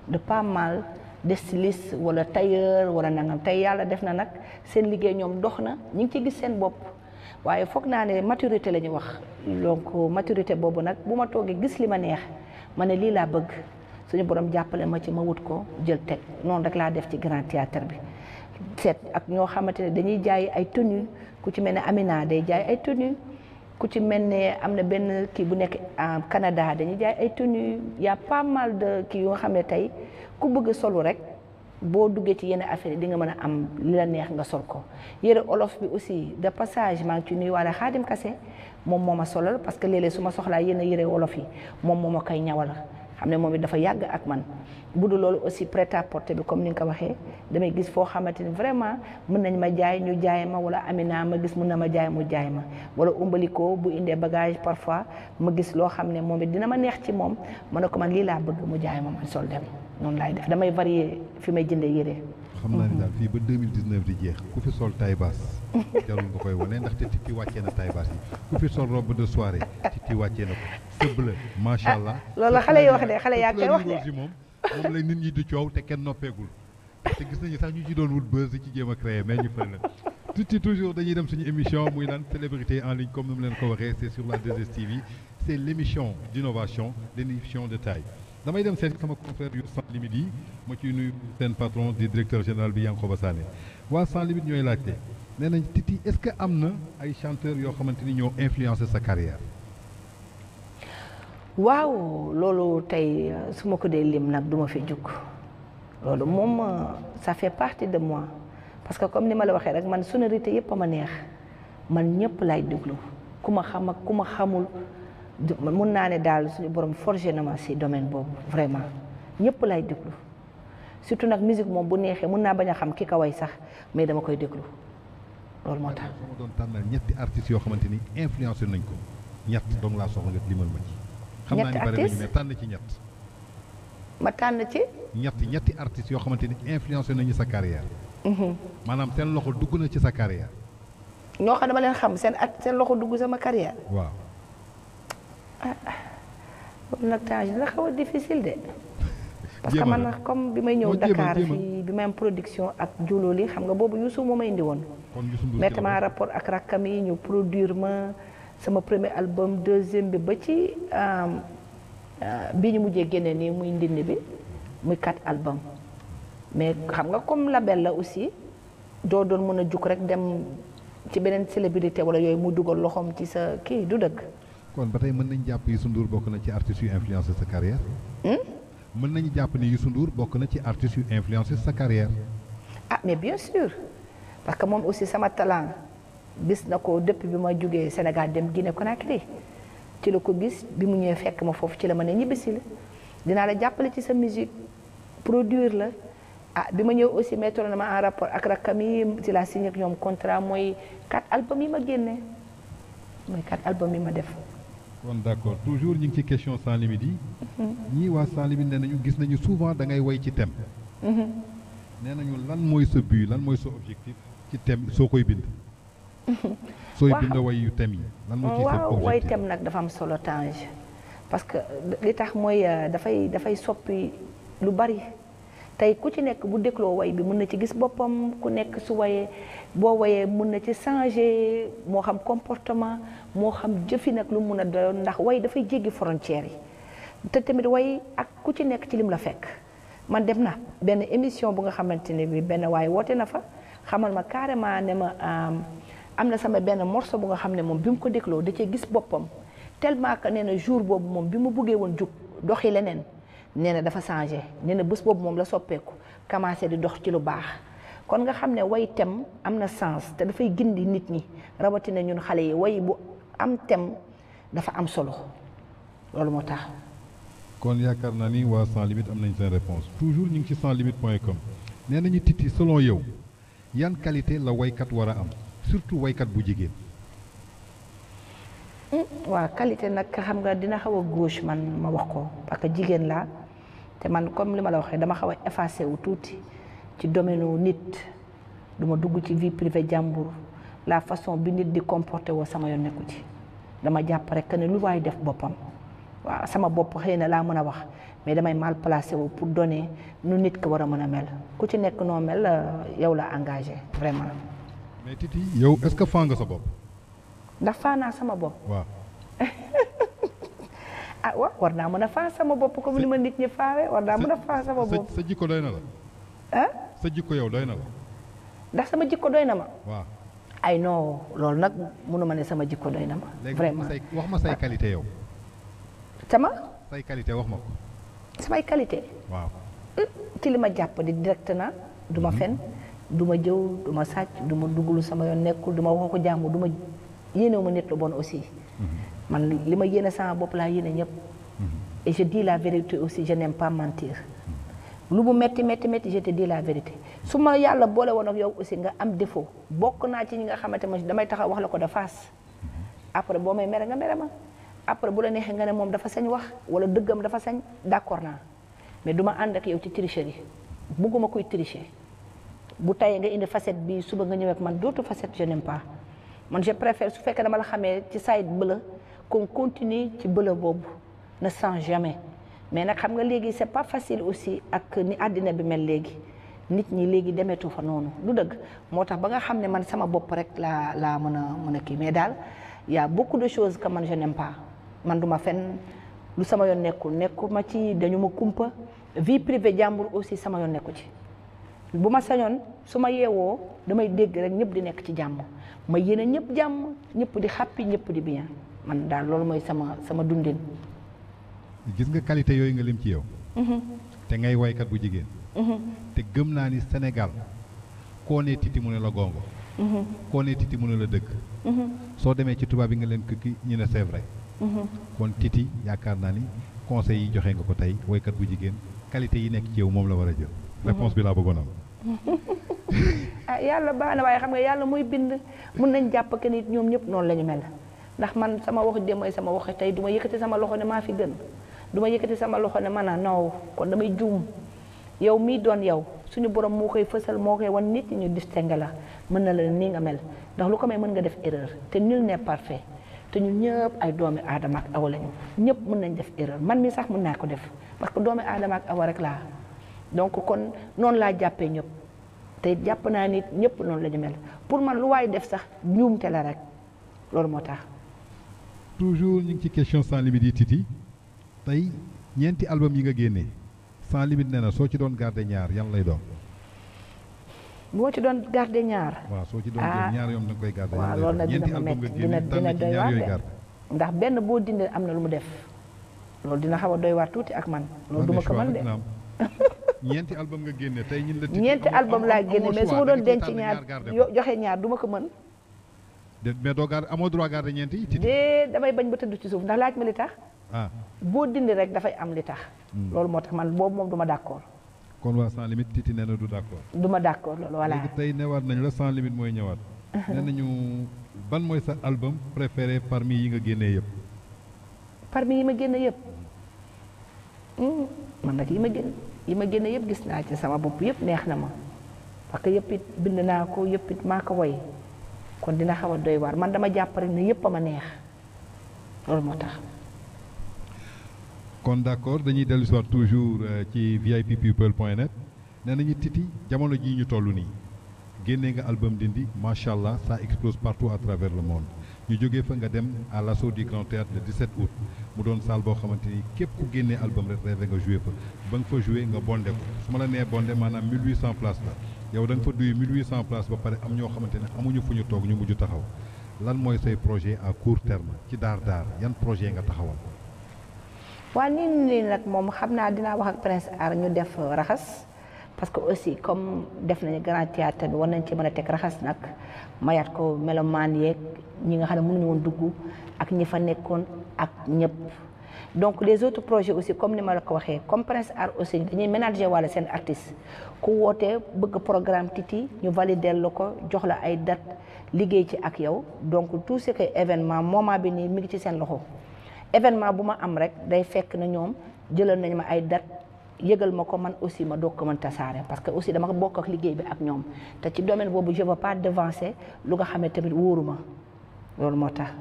de pas mal de stylistes wala tailleur wala nangam tey yàlla def na nag seen liggéey ñoom dox na ñu ngi ci gis seen bopp waaye foog naa ne maturité la ñu wax donc maturité boobu nag bu ma toogee gis li ma neex ma ne lii laa bëgg suñu borom jàppale ma ci ma wut ko jël teg noonu rek laa def ci Grand Théâtre bi seet ak ñoo xamante ne dañuy jaay ay tenues ku ci mel ne Amina day jaay ay tenues ku ci mel ne am na benn kii bu nekk en Canada dañuy jaay ay tenues y a pas mal de kii yoo xam ne tey ku bëgg solu rek boo duggee ci yenn affaire yi di nga mën a am li la neex nga sol ko yére olof bi aussi de passage maa ngi ci nuyu wala Xaadim Kase moom moo ma solal parce que léeg-léeg su ma soxlaa yenn yére olof yi moom moo ma koy ñawal xam ne moom it dafa yàgg ak man bu dul loolu aussi prêt à porter bi comme ni nga ko waxee damay gis foo xamante ni vraiment mën nañ ma jaay ñu jaay ma wala Amina ma gis mën na ma jaay mu jaay ma wala umbaliko bu indee bagage parfois ma gis loo xam ne moom it dina ma neex ci moom ma ne ko man lii laa bëgg mu jaay ma man sol dem noonu laay def damay varier fi may jëndee yére. xam naa ni daal fii ba 2019 di jeex ku fi sol taille basse jarul nga koy wane ndaxte Titi wàccee na taille basse yi ku fi sol robe de soirée Titi wàccee na ko c'est bleu macha allah. loolu xale yi wax de xale yaa koy wax de moom la nit ñi di coow te kenn noppeegul te gis nañu sax ñu ci doon wut buzz di ci jéem a créer mais ñu fële la Titi toujours dañuy dem suñu émission muy naan célébrité en ligne comme ni mu leen ko waxee c'est sur la 2STV c'est l'émission d'innovation l'émission de taille. damay dem seen sama confrère yu Sans Limites yi ma ciy nuyu seen patron di directeur général bi Yankoba Sané waa Sans Limites ñooy laajte nee nañ Titi est-ce que am na ay chanteurs yoo xamante ni ñoo influencé sa carrière. waaw loolu tey su ma ko dee lim nag duma fi jug loolu moom ça fait partie de moi parce que comme ni ma la waxee rek man sonorité yëpp a ma neex man ñëpp lay déglu ku ma xam ak ku ma xamul. mun naa ne daal suñu borom forgé na ma si domaine boobu vraiment ñëpp lay déglu surtout nag musique moom bu neexee mun naa bañ a xam ki ka way sax mais dama koy déglu loolu moo tax. ma doon tànnal ñetti artistes yoo xamante ni influencé nañ ko ñett donc laa soxla nga limal ma ci. xam naa ni bari nañu mais tànn ci ñett. ma tànn ci. ñetti artistes yoo xamante ni influencé nañu sa carrière. maanaam seen loxo dugg na ci sa carrière. ñoo xam dama leen xam seen loxo dugg sama carrière. waaw. boobu nag temps dina xaw a difficile de. parce que man nag comme bi may ñëw Dakar fii bi may am production ak Juloli xam nga boobu Youssou moo ma indi woon. mais sama rapport ak rakkam yi ñu produire ma sama premier album deuxième bi ba ci bi ñu mujjee génne nii muy ndindi bi muy 4 album mais xam nga comme label la aussi doo doon mën a jug rek dem ci beneen célébrité wala yooyu mu dugal loxoom ci sa kii du dëgg. kon ba tey mën nañu jàpp Youssou Ndour bokk na ci artistes yu influencé sa carrière. mën nañu jàpp ni Youssou Ndour bokk na ci artistes yu influencé sa carrière. ah mais bien sûr parce que moom aussi sama talent gis na ko depuis bi ma jógee Sénégal dem Guinée Conakry ci la ko gis bi mu ñëwee fekk ma foofu ci la ma ne ñibbisi la dinaa la jàppale ci sa musique produire la ah bi ma ñëw aussi mettre na ma en rapport ak rakkam yi ci la signé ak ñoom contrat mooy 4 albums yi ma génne mooy 4 albums yi ma def. kon d'accord toujours ñu ngi ci question sans limite yi. ñii waa sans limite nee nañu gis nañu souvent da ngay woy ci thème. nee nañu lan mooy sa but lan mooy sa objectif ci thème soo koy bind. sooy bind woy yu thème yi. lan moo ciy sa objectif waaw woy thème nag dafa am solo Tange parce que li tax mooy dafay soppi lu bari tey ku ci nekk bu dégloo woy bi mën na ci gis boppam ku nekk su woyee boo woyee mën na ci changer moo xam comportement moo xam jëfi nag lu mun a doon ndax woy dafay jéggi frontières yi te tamit woy ak ku ci nekk ci lim la fekk man dem na benn émission bu nga xamante ne bi benn waaye woote na fa xamal ma carrément ne ma am na sama benn morceau bu nga xam ne moom bi mu ko dégloo da cee gis boppam tellement que nee na jour boobu moom bi mu buggee woon jug doxi leneen nee na dafa changé nee na bés boobu moom la soppeeku commencé di dox ci lu baax kon nga xam ne way tem am na sens te dafay gindi nit ñi rawatina ñun xale yi way bu am tem dafa am solo loolu moo tax. kon yaakaar naa ni waa sans limite am nañ seen réponse toujours ñu ngi ci sans limite point com nee nañu Titi selon yow yan qualité la waykat war a am surtout waykat bu jigéen. waaw qualité nag xam nga dina xaw a gauche man ma wax ko parce que jigéen laa te man comme li ma la waxee dama xaw a effacé wu tuuti ci domaine nit du ma dugg ci vie privée jàmbur la façon bi nit di comporté woo sama yoon nekku ci dama jàpp rek que ne lu waay def boppam waaw sama bopp xëy na laa mën a wax mais damay mal placé wu pour donner nu nit ko war a mën a mel ku ci nekk noo mel yow la engagé vraiment. mais Titi yow est-ce que faa nga sa bopp. ndax faa naa sama bopp. waaw. ah waaw war naa mën a faa sama bopp comme ni ma nit ñi faawee war naa mën a faa sama bopp. sa jikko doy na la. ah. sa jikko yow doy na la. ndax sama jikko doy na ma. waaw. ay non loolu nag mënu ma ne sama jikko doy na ma. vraiment léegi wax ma say qualité yow. sama. say qualité wax ma ko. samay qualité. waaw. ci li ma jàpp di direct na du ma fen du ma jëw du ma sàcc du ma duglu sama yoon nekkul du ma wax ko jàmm du ma yéenewu ma nit lu bon aussi. man li ma yéene sama bopp laa yéene ñëpp. et je dis la vérité aussi je n'aime pas mentir. lu mu metti metti metti je te dis la vérité su ma yàlla boole woon ak yow aussi nga am défaut bokk naa ci ñi nga xamante ne damay taxaw wax la ko de face. après boo may mere nga mere ma après bu la neexee nga ne moom dafa sañ wax wala dëggam dafa sañ d'accord naa mais du ma ànd ak yow ci tricherie bugguma koy tricher bu tayee nga indi facette bi suba nga ñëw ak man d'autres facettes je n'aime pas. man je préfère su fekkee dama la xamee ci side bëla qu'on continue ci bëla boobu ne change jamais mais nag xam nga léegi c'est pas facile aussi ak ni àddina bi mel léegi nit ñi léegi demeetu fa noonu du dëgg moo tax ba nga xam ne man sama bopp rek laa mën a kii mais daal y a beaucoup de choses que man je n'aime pas man duma fen lu sama yoon nekku ma ci dañu ma kumpa vie privée jàmbur aussi sama yoon nekku ci bu ma sañoon su ma yeewoo damay dégg rek ñëpp di nekk ci jàmm ma yéene ñëpp jàmm ñëpp di happy ñëpp di bien man daal loolu mooy sama dundin. gis nga qualité yooyu nga lim ci yow. te ngay waykat bu jigéen. te gëm naa ni Sénégal koo nee Titi mu ne la gongo. koo nee Titi mu ne la dëgg. soo demee ci tubaab yi nga leen kii ñu ne c'est vrai. kon Titi yaakaar naa ni conseil yi joxe nga ko tey waykat bu jigéen qualité yi nekk ci yow moom la war a jël. réponse bi laa bëggoon am. ah yàlla baax na waaye xam nga yàlla mooy bind mun nañ jàpp que nit ñoom ñëpp noonu la ñu mel ndax man sama waxu démb mooy sama waxu tey du ma yëkkati sama loxo ne maa fi gën du ma yëkkati sama loxo ne man a naw kon damay juum yow mii doon yow suñu borom moo koy fësal moo koy wan nit ñi ñu distingué la mën na la nii nga mel ndax lu ko may mën nga def erreur te nul n'est parfait te ñun ñëpp ay doomi aadama ak awa lañu ñëpp mën nañ def erreur man mii sax mën naa ko def parce que doomi aadama ak awa rek laa donc kon noonu laa jàppee ñëpp te jàpp naa nit ñëpp noonu la ñu mel pour man lu waay def sax njuumte la rek loolu moo tax. toujours ñu ngi ci question sans limite yi Titi tey ñeenti album yi nga génnee sans limite nee na soo ci doon garder ñaar yan lay doon. bu ma ci doon garder ñaar. waaw soo ci doon jël ñaar yoon da nga koy garder. waaw loolu nag dina ma métti dina doy waar de ndax benn boo dindee am na lu mu def loolu dina xaw a doy waar tuuti ak man. loolu duma ko mën de. ñeenti album nga génne tey ñun la. ñeenti album laa génne mais su ma doon denc ñaar joxe ñaar duma ko mën. mais doo garder amoo droit garder ñeenti yi. de damay bañ ba tëdd ci suuf ndax laaj ma li tax. boo dindi rek dafay am li tax. loolu moo tax man boobu moom duma d'accord. kon waa sans limite Titi nee na du d'accord. duma d'accord loolu voilà. léegi tey newaat nañu la sans limite mooy ñëwaat. nee nañu ban mooy sa album préféré parmi yi nga génnee yëpp. parmi yi ma génne yëpp man nag yi ma génne yëpp gis naa ci sama bopp yëpp neex na ma parce que yëpp it bind naa ko yëpp it maa ko woy kon dina xaw a doy waar man dama jàpp rek ne yëpp a ma neex loolu moo tax. kon d'accord dañuy dellu si waat toujours ci vippeople.net nee nañu Titi jamono jii ñu toll nii génnee nga album Dindi macha allah ça explose partout à travers le monde ñu jógee fa nga dem à l'assaut du Grand Théâtre le 17 août mu doon salle boo xamante ni képp ku génnee album rek rêvé nga joué fa ba nga fa joué nga bondé ko su ma la nee bondé maanaam 1800 places la yow da nga fa duy 1800 places ba pare am ñoo xamante ne amuñu fu ñu toog ñu mujj taxaw lan mooy say projet à court terme ci daar yan projet nga taxawal. waaw nii nag moom xam naa dinaa wax ak Prince Art ñu def raxas parce que aussi comme def nañu Grand Théâtre bi war nañ ci mën a teg raxas nag mayaat ko melomaan yeeg ñi nga xam ne mënuñu woon dugg ak ñi fa nekkoon ak ñëpp. donc les autres projets aussi comme ni ma la ko waxee comme Prince Art aussi dañuy ménager wala seen artiste ku wootee bëgg programme Titi ñu valider la ko jox la ay date liggéey ci ak yow donc tout ce qui est événement moment bi nii mi ngi ci seen loxo. événement bu ma am rek day fekk na ñoom jëlal nañ ma ay date yëgal ma ko man aussi ma doog ko mën tasaare parce que aussi dama ko bokk ak liggéey bi ak ñoom te ci domaine boobu je veux pas devancer lu nga xam ne tamit wóoruma loolu moo tax.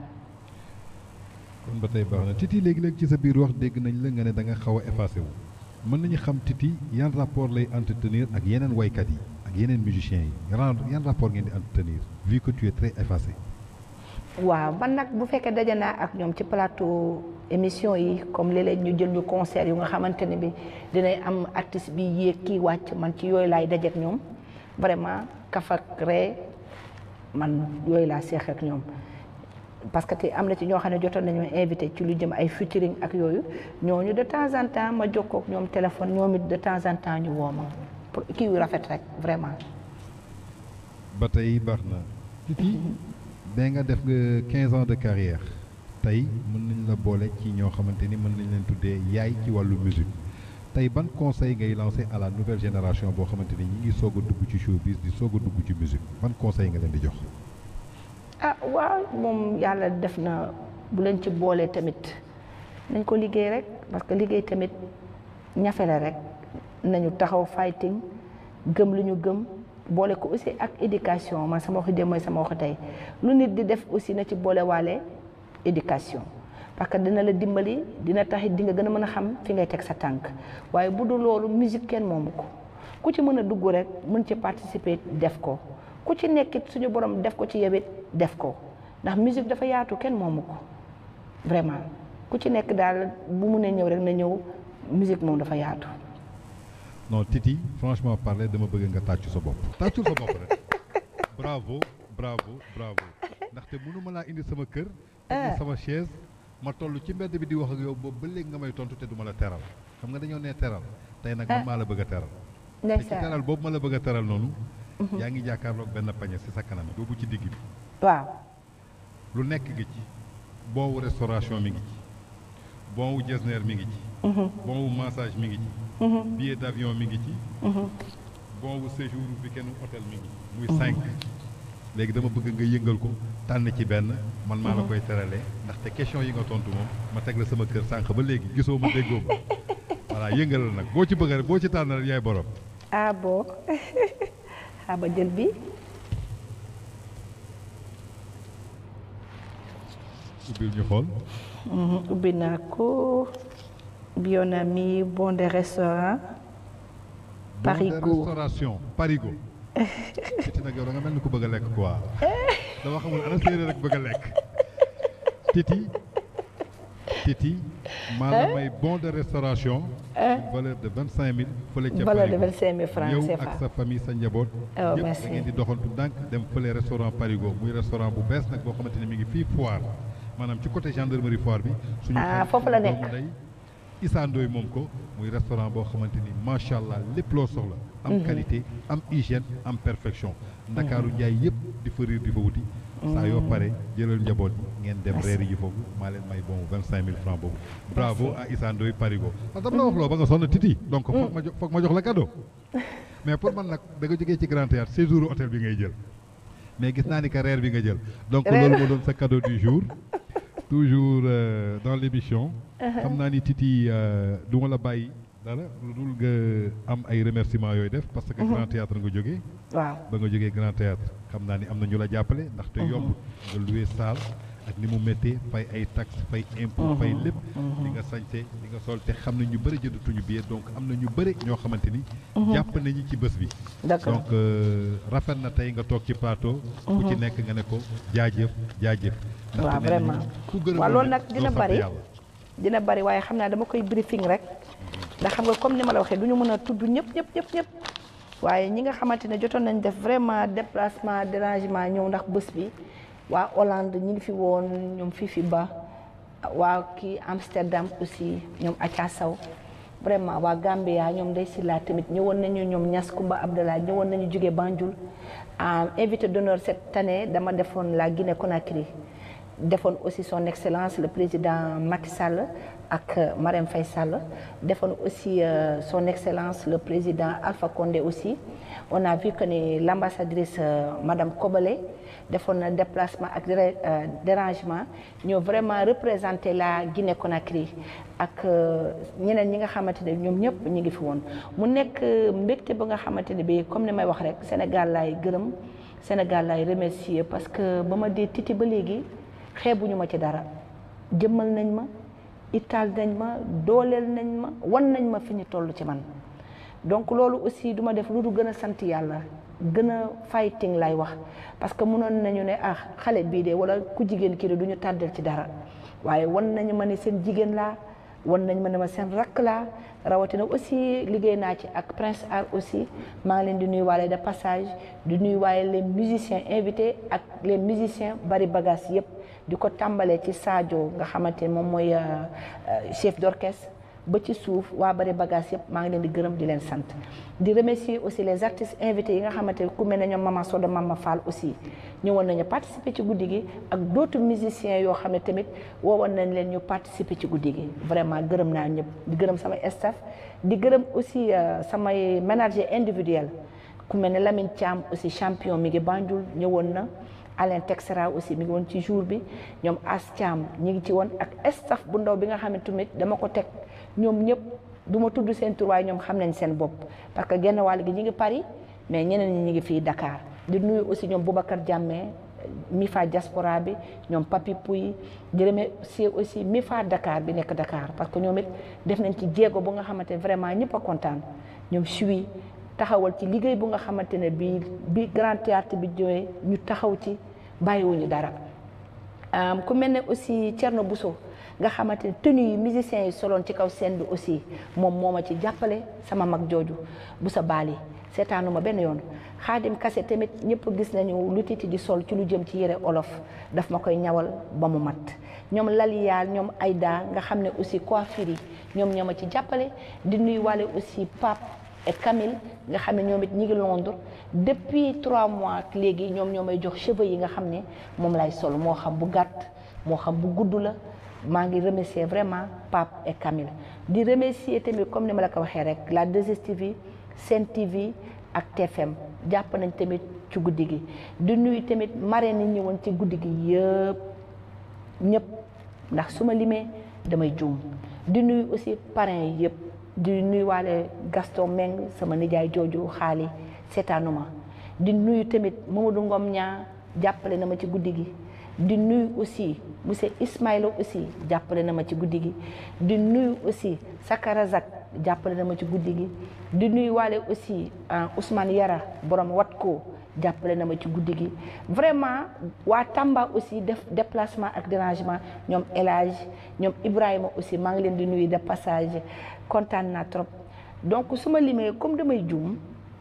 kon ba tey baax na Titi léegi-léegi ci sa biir wax dégg nañ la nga ne da nga xaw a effacé wu mën nañu xam Titi yan rapport lay entretenir ak yeneen waykat yi ak yeneen musiciens yi yan rapport ngeen di entretenir vu que tu es très effacé. waaw man nag bu fekkee daje naa ak ñoom ci plateau émission yi comme léeg-léeg ñu jël ñu concert yu nga xamante ne bi dinay am artiste bi yéeg kii wàcc man ci yooyu laay daje ak ñoom vraiment kaf ak ree man yooyu laa seex ak ñoom parce que te am na ci ñoo xam ne jotoon nañu invité ci lu jëm ay featuring ak yooyu ñooñu de temps en temps ma jokkoo ak ñoom téléphone ñoom it de temps en temps ñu woo ma pour kii yu rafet rek vraiment. ba tey baax na Titi. da nga def nga 15 ans de carrière tey mën nañ la boole ci ñoo xamante ni mën nañ leen tuddee yaay ci wàllu musique tey ban conseil ngay lancé à la nouvelle génération boo xamante ni ñi ngi soog a dugg ci showbiz di soog a dugg ci musique ban conseil nga leen di jox. ah waaw moom yàlla def na bu leen ci boolee tamit nañ ko liggéey rek parce que liggéey tamit ñafe la rek nañu taxaw fighting gëm lu ñu gëm. boole ko aussi ak éducation man sama waxi dem mooy sama waxi tey lu nit di def aussi na ci boole waale éducation parce que dina la dimbali dina taxit di nga gën a mën a xam fi ngay teg sa tànk waaye bu dul loolu musique kenn moomu ko ku ci mën a dugg rek mën ci participer def ko ku ci nekkit suñu borom def ko ci yewit def ko ndax musique dafa yaatu kenn moomu ko vraiment ku ci nekk daal bu mu ne ñëw rek na ñëw musique moom dafa yaatu. non Titi franchement parler dama bëgg nga tàccu sa bopp tàccul sa bopp rek bravo bravo bravo ndaxte mënuma laa indi sama kër indi sama chaise ma toll ci mbedd bi di wax ak yow boobu ba léegi nga may tontu te duma la teral xam nga dañoo nee teral tey nag man maa la bëgg a teral te ci teral boobu ma la bëgg a teral noonu yaa ngi jàkkaarloog benn pañe si sa kanam boobu ci digg bi waaw lu nekk gi ci bon wu restauration mi ngi ci bon wu jesner mi ngi ci bon wu massage mi ngi ci billet d'avion mi ngi ci bon wu séjour week-end hôtel mi ngi muy 5 léegi dama bëgg nga yëngal ko tànn ci benn man maa la koy teralee ndaxte question yi nga tontu moom ma teg la sama kër sànq ba léegi gisoo ma déggoo ma voilà yëngalal nag boo ci bëgg rek boo ci tànn rek yaay borom. ah bon xaaba jël bi ubbil ñu xool. ubbi naa ko. Bionami bon de restaurant. Parigo bon de restauration Parigo. Titi nag yow da nga mel ni ku bëgg a lekk quoi. dama xamul ana séeréer rek bëgg a lekk. Titi Titi maa la may bon de restauration. une valeur de 25000. fële ca valeur de 25000 francs ñëw CFA. ak sa famille sa njaboot. oh ñëpp merci da ngeen di doxantu ndànk dem fële restaurant Parigo muy restaurant bu bees nag boo xamante ni mi ngi fii Foire maanaam ci côté gendarmerie Foire bi. suñu foofu la nekk doomu ndey Issa Ndoye moom ko muy restaurant boo xamante ni macha allah lépp loo soxla. am qualité am hygiène am perfection. Ndakaaru Njaay yëpp di fa riir di fa wuti. saa yoo pare jëlal njaboot ngeen dem reeri ji foofu maa leen may bon 25000 francs boobu. bravo à Issa Ndoye Parigo. parce que dama la wax loo ba nga sonn Titi. donc foog ma jox la cadeau. mais pour man nag da nga jógee ci Grand Théâtre séjour hôtel bi ngay jël. mais gis naa ni que reer bi nga jël. donc loolu moo doon sa cadeau du jour. toujours dans l'émission. xam naa ni Titi du ma la bàyyi dara lu dul nga am ay remerciements yooyu def parce que Grand Théâtre nga jógee. waaw ba nga jógee Grand Théâtre xam naa ni am na ñu la jàppale ndaxte yomb nga loué salle ak ni mu méttee fay ay taxes fay impôt fay lépp li nga sañte li nga sol te xam na ñu bëri jëndatuñu billet donc am na ñu bëri ñoo xamante ni jàpp nañu ci bés bi d'accord donc rafet na tey nga toog ci plateau ku ci nekk nga ne ko jaajëf jaajëf waaw vraiment waaw loolu nag dina bari waaye xam naa dama koy briefing rek ndax xam nga comme ni ma la waxee du ñu mën a tudd ñëpp waaye ñi nga xamante ne jotoon nañ def vraiment déplacement dérangement ñëw ndax bés bi waa Hollande ñi ngi fi woon ñoom Fifi Ba waa kii Amsterdam aussi ñoom Acha Sow vraiment waa Gambia ñoom Ndeye Silla tamit ñëwoon nañu ñoom Niass Koumba Abdallah ñëwoon nañu jóge Banjul invité d'honneur cette année dama defoon la Guinée Conakry defoon aussi son excellence le président Macky Sall ak Marème Faye Sall defoon aussi son excellence le président Alpha Condé aussi on a vu que ni l'ambassadrice madame Kobalé defoon na déplacement ak dérangement ñoo vraiment représenté la Guinée Conakry ak ñeneen ñi nga xamante ne ñoom ñëpp ñu ngi fi woon mu nekk mbégte ba nga xamante ne bi comme ni may wax rek Sénégal laay gërëm Sénégal laay remercier parce que ba ma dee Titi ba léegi xeebuñu ma ci dara jëmmal nañ ma ital nañ ma dooleel nañ ma wan nañ ma fi ñu toll ci man donc loolu aussi duma def lu du gën a sant yàlla gën a fighting lay wax parce que mënoon nañu ne xale bii de wala ku jigéen kii de du ñu tàddal ci dara waaye wan nañu ma ne seen jigéen laa wan nañ ma ne ma seen rakk laa rawatina aussi liggéey naa ci ak Prince Art aussi maa ngi leen di nuyuwaale de passage di nuyuwaale les musiciens invités ak les musiciens bari bagage yëpp di ko tàmbalee ci Sadio nga xamante ne moom mooy chef d'orchestre ba ci suuf waa bari bagage yëpp maa ngi leen di gërëm di leen sant di remercier aussi les artistes invités yi nga xamante ne ku mel ne ñoom Mama Soda Mama Fall aussi ñëwoon nañu participer ci guddi gi ak d'autres musiciens yoo xam ne tamit woowoon nañ leen ñu participer ci guddi gi vraiment gërëm naa ñëpp di gërëm samay staff di gërëm aussi samay manager individuel ku mel ne Lamine Thiam aussi champion mi ngi Banjul ñëwoon na Alain Texera aussi mi ngi woon ci jour bi ñoom As Thiam ñi ngi ci woon ak staff bu ndaw bi nga xam ne tamit dama ko teg ñoom ñëpp du ma tudd seen tur waaye ñoom xam nañ seen bopp parce que genn wàll gi ñi ngi Paris mais ñeneen ñi ngi fii Dakar di nuyu aussi ñoom Boubacar Diamé MIFA diaspora bi ñoom Papi Pouy di remercier aussi MIFA Dakar bi nekk Dakar parce que ñoom it def nañ ci jéego bu nga xamante ne vraiment ñëpp a kontaan ñoom chui taxawal ci liggéey bu nga xamante ne bi Grand Théâtre bi jógee ñu taxaw ci bàyyiwuñu dara ku mel ne aussi Thierno Bousso nga xamante ne tenue yi musiciens yi soloon ci kaw scène bi aussi moom moo ma ci jàppale sama mag jooju bu sa baali seetaanu ma benn yoon Xaadim Kase tamit ñëpp gis nañu lu Titi di sol ci lu jëm ci yére olof daf ma koy ñawal ba mu mat ñoom Laliyaal ñoom Aïda nga xam ne aussi coiffure yi ñoom ñoo ma ci jàppale di nuyu wàlle aussi Pape et Camille nga xam ne ñoom it ñi ngi Londres depuis 3 mois léegi ñoom ñoo may jox cheveux yi nga xam ne moom lay sol moo xam bu gàtt moo xam bu gudd la maa ngi remercier vraiment Pape et Camille di remercier tamit comme ni ma la ko waxee rek la 2STV Sen TV ak TFM jàpp nañ tamit ci guddi gi di nuyu tamit marraine yi ñëwoon ci guddi gi yëpp ñëpp ndax su ma limee damay juum di nuyu aussi parrains yi yëpp di nuyuwaale Gaston Meng sama nijaay jooju xaali seetaanuma di nuyu tamit Mamadou Ngom ñaa jàppale na ma ci guddi gi di nuyu aussi monsieur Ismaïla aussi jàppale na ma ci guddi gi di nuyu aussi Sakarazak jàppale na ma ci guddi gi di nuyu waale aussi Ousmane Yara borom Watko jàppale na ma ci guddi gi vraiment waa Tamba aussi def déplacement ak dérangement ñoom El Hadj ñoom Ibrahima aussi maa ngi leen di nuyu de passage kontaan naa trop donc su ma limee comme damay juum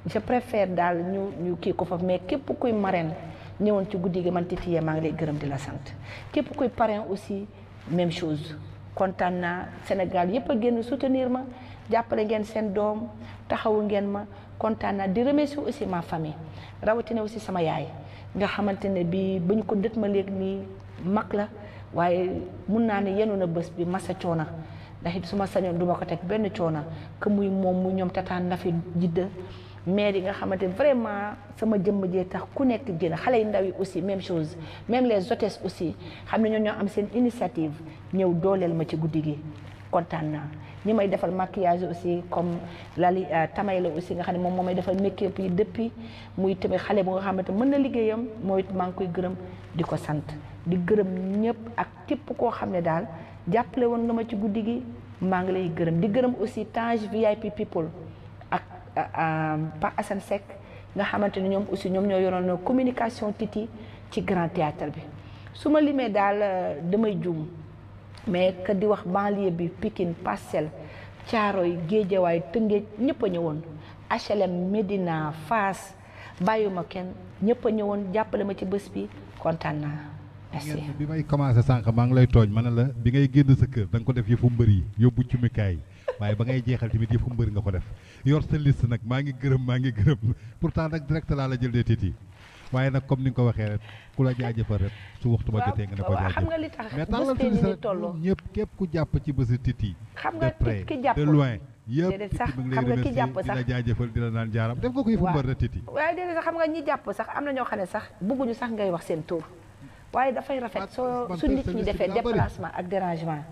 je préfère daal ñu kii ko fa mais képp kuy marraine ñëwoon ci guddi gi man Titi maa ngi lay gërëm di la sant képp kuy parrain aussi même chose kontaan naa Sénégal yëpp a génn soutenir ma jàppale ngeen seen doom taxawu ngeen ma kontaan naa di remercier aussi ma famille rawatina aussi sama yaay nga xamante ne bii ba ñu ko dët ma léegi nii mag la waaye mun naa ne yenu na bés bi masa coona ndax it su ma sañoon du ma ko teg benn coona que muy moom mu ñoom tataan na fi jidda maire yi nga xamante vraiment sama jëmm jee tax ku nekk génn xale yu ndaw yi aussi même chose même les hôtesses aussi xam ne ñoo am seen initiative ñëw dooleel ma ci guddi gi kontaan naa ñi may defal maquillage aussi comme Lali Tamay la aussi nga xam ne moom moo may defal make-up yi depuis muy tamit xale bu nga xamante mën na liggéeyam mooy it maa ngi koy gërëm di ko sant di gërëm ñëpp ak képp koo xam ne daal jàppale woon nga ma ci guddi gi maa ngi lay gërëm di gërëm aussi Tange VIP people ak Pa Assane Seck nga xamante ne ñoom aussi ñoom ñoo yoroon communication Titi ci Grand Théâtre bi su ma limee daal damay juum mais que di wax banlieue bi Pikine Parcelles Thiaroye Guédiawaye Tëngéej ñëpp a ñëwoon HLM Médina Fass bàyyuma kenn ñëpp a ñëwoon jàppale ma ci bés bi kontaan naa merci. bi may commencé sànq maa ngi lay tooñ ma ne la bi ngay génn sa kër da nga ko def yëfu mbër yi yóbbu ci mikaay waaye ba ngay jeexal tamit yëfu mbër nga ko def yor sa liste nag maa ngi gërëm pourtant nag direct laa la jël dee Titi waaye nag comme ni nga ko waxee rek ku la jaajëfal rek su waxtu ba jotee nga ne ko jaajëfal xam nga li tax mais tàllal tuuti sa ñëpp képp ku jàpp ci bésu Titi xam nga de près ki jàpp de loin yëpp sax Titi mi ngi xam lay nga ki remercier jàpp di la sax jaajëfal di la naan jaaram def nga ko yëfu mbër de Titi waaye déedéet sax xam nga ñi jàpp sax am na ñoo xam ne sax bëgguñu sax ngay wax seen tur waaye dafay rafet su nit ñi defee déplacement ak dérangement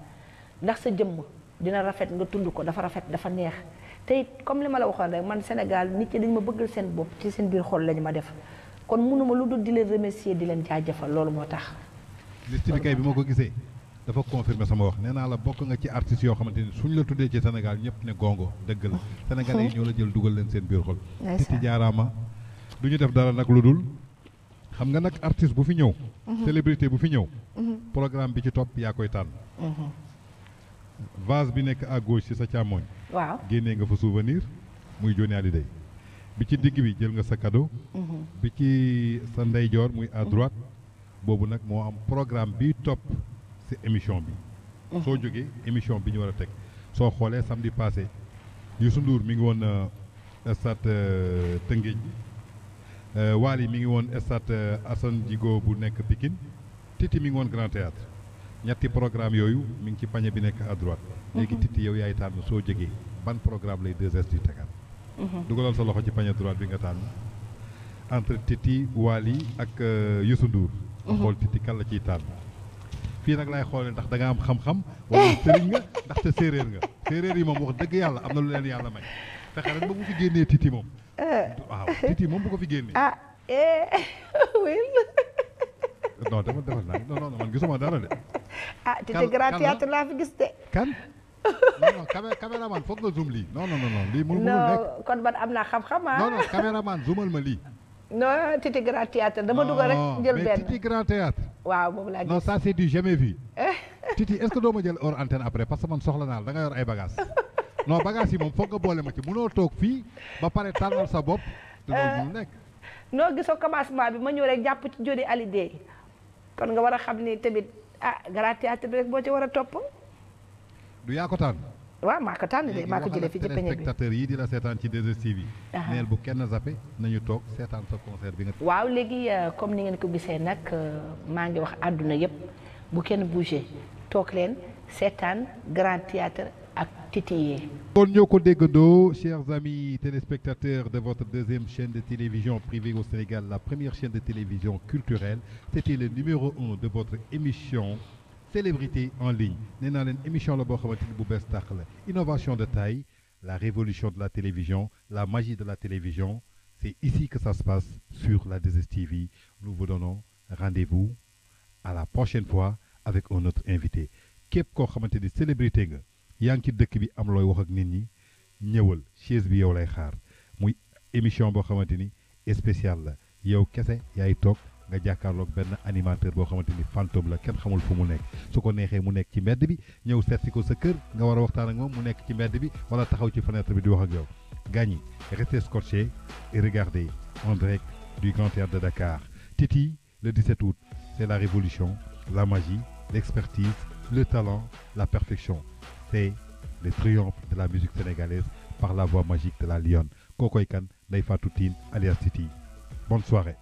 ndax sa jëmm dina rafet nga tund ko dafa rafet dafa neex te it comme li ma la waxoon rek man Sénégal nit ñi dañ ma bëggal seen bopp ci seen biir xol lañu ma def kon mënuma lu dul di leen remercier di leen jaajëfal loolu moo tax. liste bi kay bi ma ko gisee dafa confirmer sama wax nee naa la bokk nga ci artistes yoo xamante ni suñ la tuddee ci Sénégal ñëpp ne gongo dëgg la Sénégalais yi ñoo la jël dugal leen seen biir xol. Titi jaaraama du ñu def dara nag lu dul xam nga nag artiste bu fi ñëw. célébrité bu fi ñëw. programme bi ci topp yaa koy tànn. vase bi nekk à gauche ci sa càmmoñ. waaw génnee nga fa souvenir muy Johnny Hallyday bi ci digg bi jël nga sa cadeau. bi ci sa ndeyjoor muy à droite boobu nag moo am programme bi topp ci émission bi. soo jógee émission bi ñu war a teg soo xoolee samedi passé Youssou Ndour mi ngi woon stade Tëngéej bi Wally mi ngi woon stade Assane Djigo bu nekk Pikine Titi mi ngi woon Grand Théâtre ñetti programme yooyu mi ngi ci pañe bi nekk à droite. léegi Titi yow yaay tànn soo jógee ban programme lay 2S di tegaat. dugalal sa loxo ci pañe droite bi nga tànn entre Titi Wally ak Youssou Ndour. xool Titi kan la ciy tànn. fii nag laay xoolee ndax da nga am xam-xam wala sëriñ nga ndaxte séeréer nga séeréer yi moom wax dëgg yàlla am na lu leen yàlla may fexe rek ba mu fi génnee Titi moom. waaw Titi moom bu ko fi génnee. oui. non defal naa non man gisuma dara de. Titi Grand Théâtre laa fi gis de. kan non caméraman foog nga zoom lii non lii mënul nekk. kon man am naa xam-xam non caméraman zoomal ma lii. non Titi Grand Théâtre dama dugg rek jël benn mais Titi Grand Théâtre. waaw moom laa gis non ça c'est du jamais vu. Titi est-ce que doo ma jël hors antenne après parce que man soxla naa la da nga yor ay bagages. non bagages yi moom foog nga boole ma ci mënoo toog fii ba pare tànnal sa bopp. te loolu mënul nekk. non gisoo commencement bi ma ñëw rek jàpp ci Johnny Hallyday kon nga war a xam ni tamit Grand Théâtre bi rek boo ci war a topp. du yaa ko tànn. waaw maa ko tànn de maa ko jëlee fi ci peñe bi téléspectateurs yi di la seetaan ci 2STV. neel bu kenn zappé nañu toog seetaan sa concert bi nga. waaw léegi comme ni ngeen ko gisee nag maa ngi wax àdduna yëpp bu kenn bougé toog leen seetaan Grand Théâtre ak Titi yi. kon ñoo ko déggandoo chers amis téléspectateurs de votre deuxième chaîne de télévision privée au Sénégal, la première chaîne de télévision culturelle. C'était le numéro 1 de votre émission Célébrité en ligne. nee naa leen émission la boo xamante ni bu bees tàq la innovation de taille, la révolution de la télévision, la magie de la télévision. C'est ici que ça se passe sur la 2STV. Nous vous donnons rendez-vous à la prochaine fois avec un autre invité képp koo xamante ni célébrité nga yaa ngi ci dëkk bi am looy wax ak nit ñi ñëwal chaise bi yow lay xaar muy émission boo xamante ni spéciale la yow kese yaay toog nga jàkkaarloog benn animateur boo xamante ni fantôme la kenn xamul fu mu nekk su ko neexee mu nekk ci mbedd bi ñëw seet si ko sa kër nga war a waxtaan ak moom mu nekk ci mbedd bi wala taxaw ci fenêtre bi di wax ak yow gaañi restez scotchés et regardez en direct du Grand Théâtre de Dakar Titi le 17 août c'est la révolution la magie l'expertise le talent la perfection c'est le triomphe de la musique sénégalaise par la voix magique de la lionne kookoy kan Ndeye Fatou Tine alias Titi bonne soirée.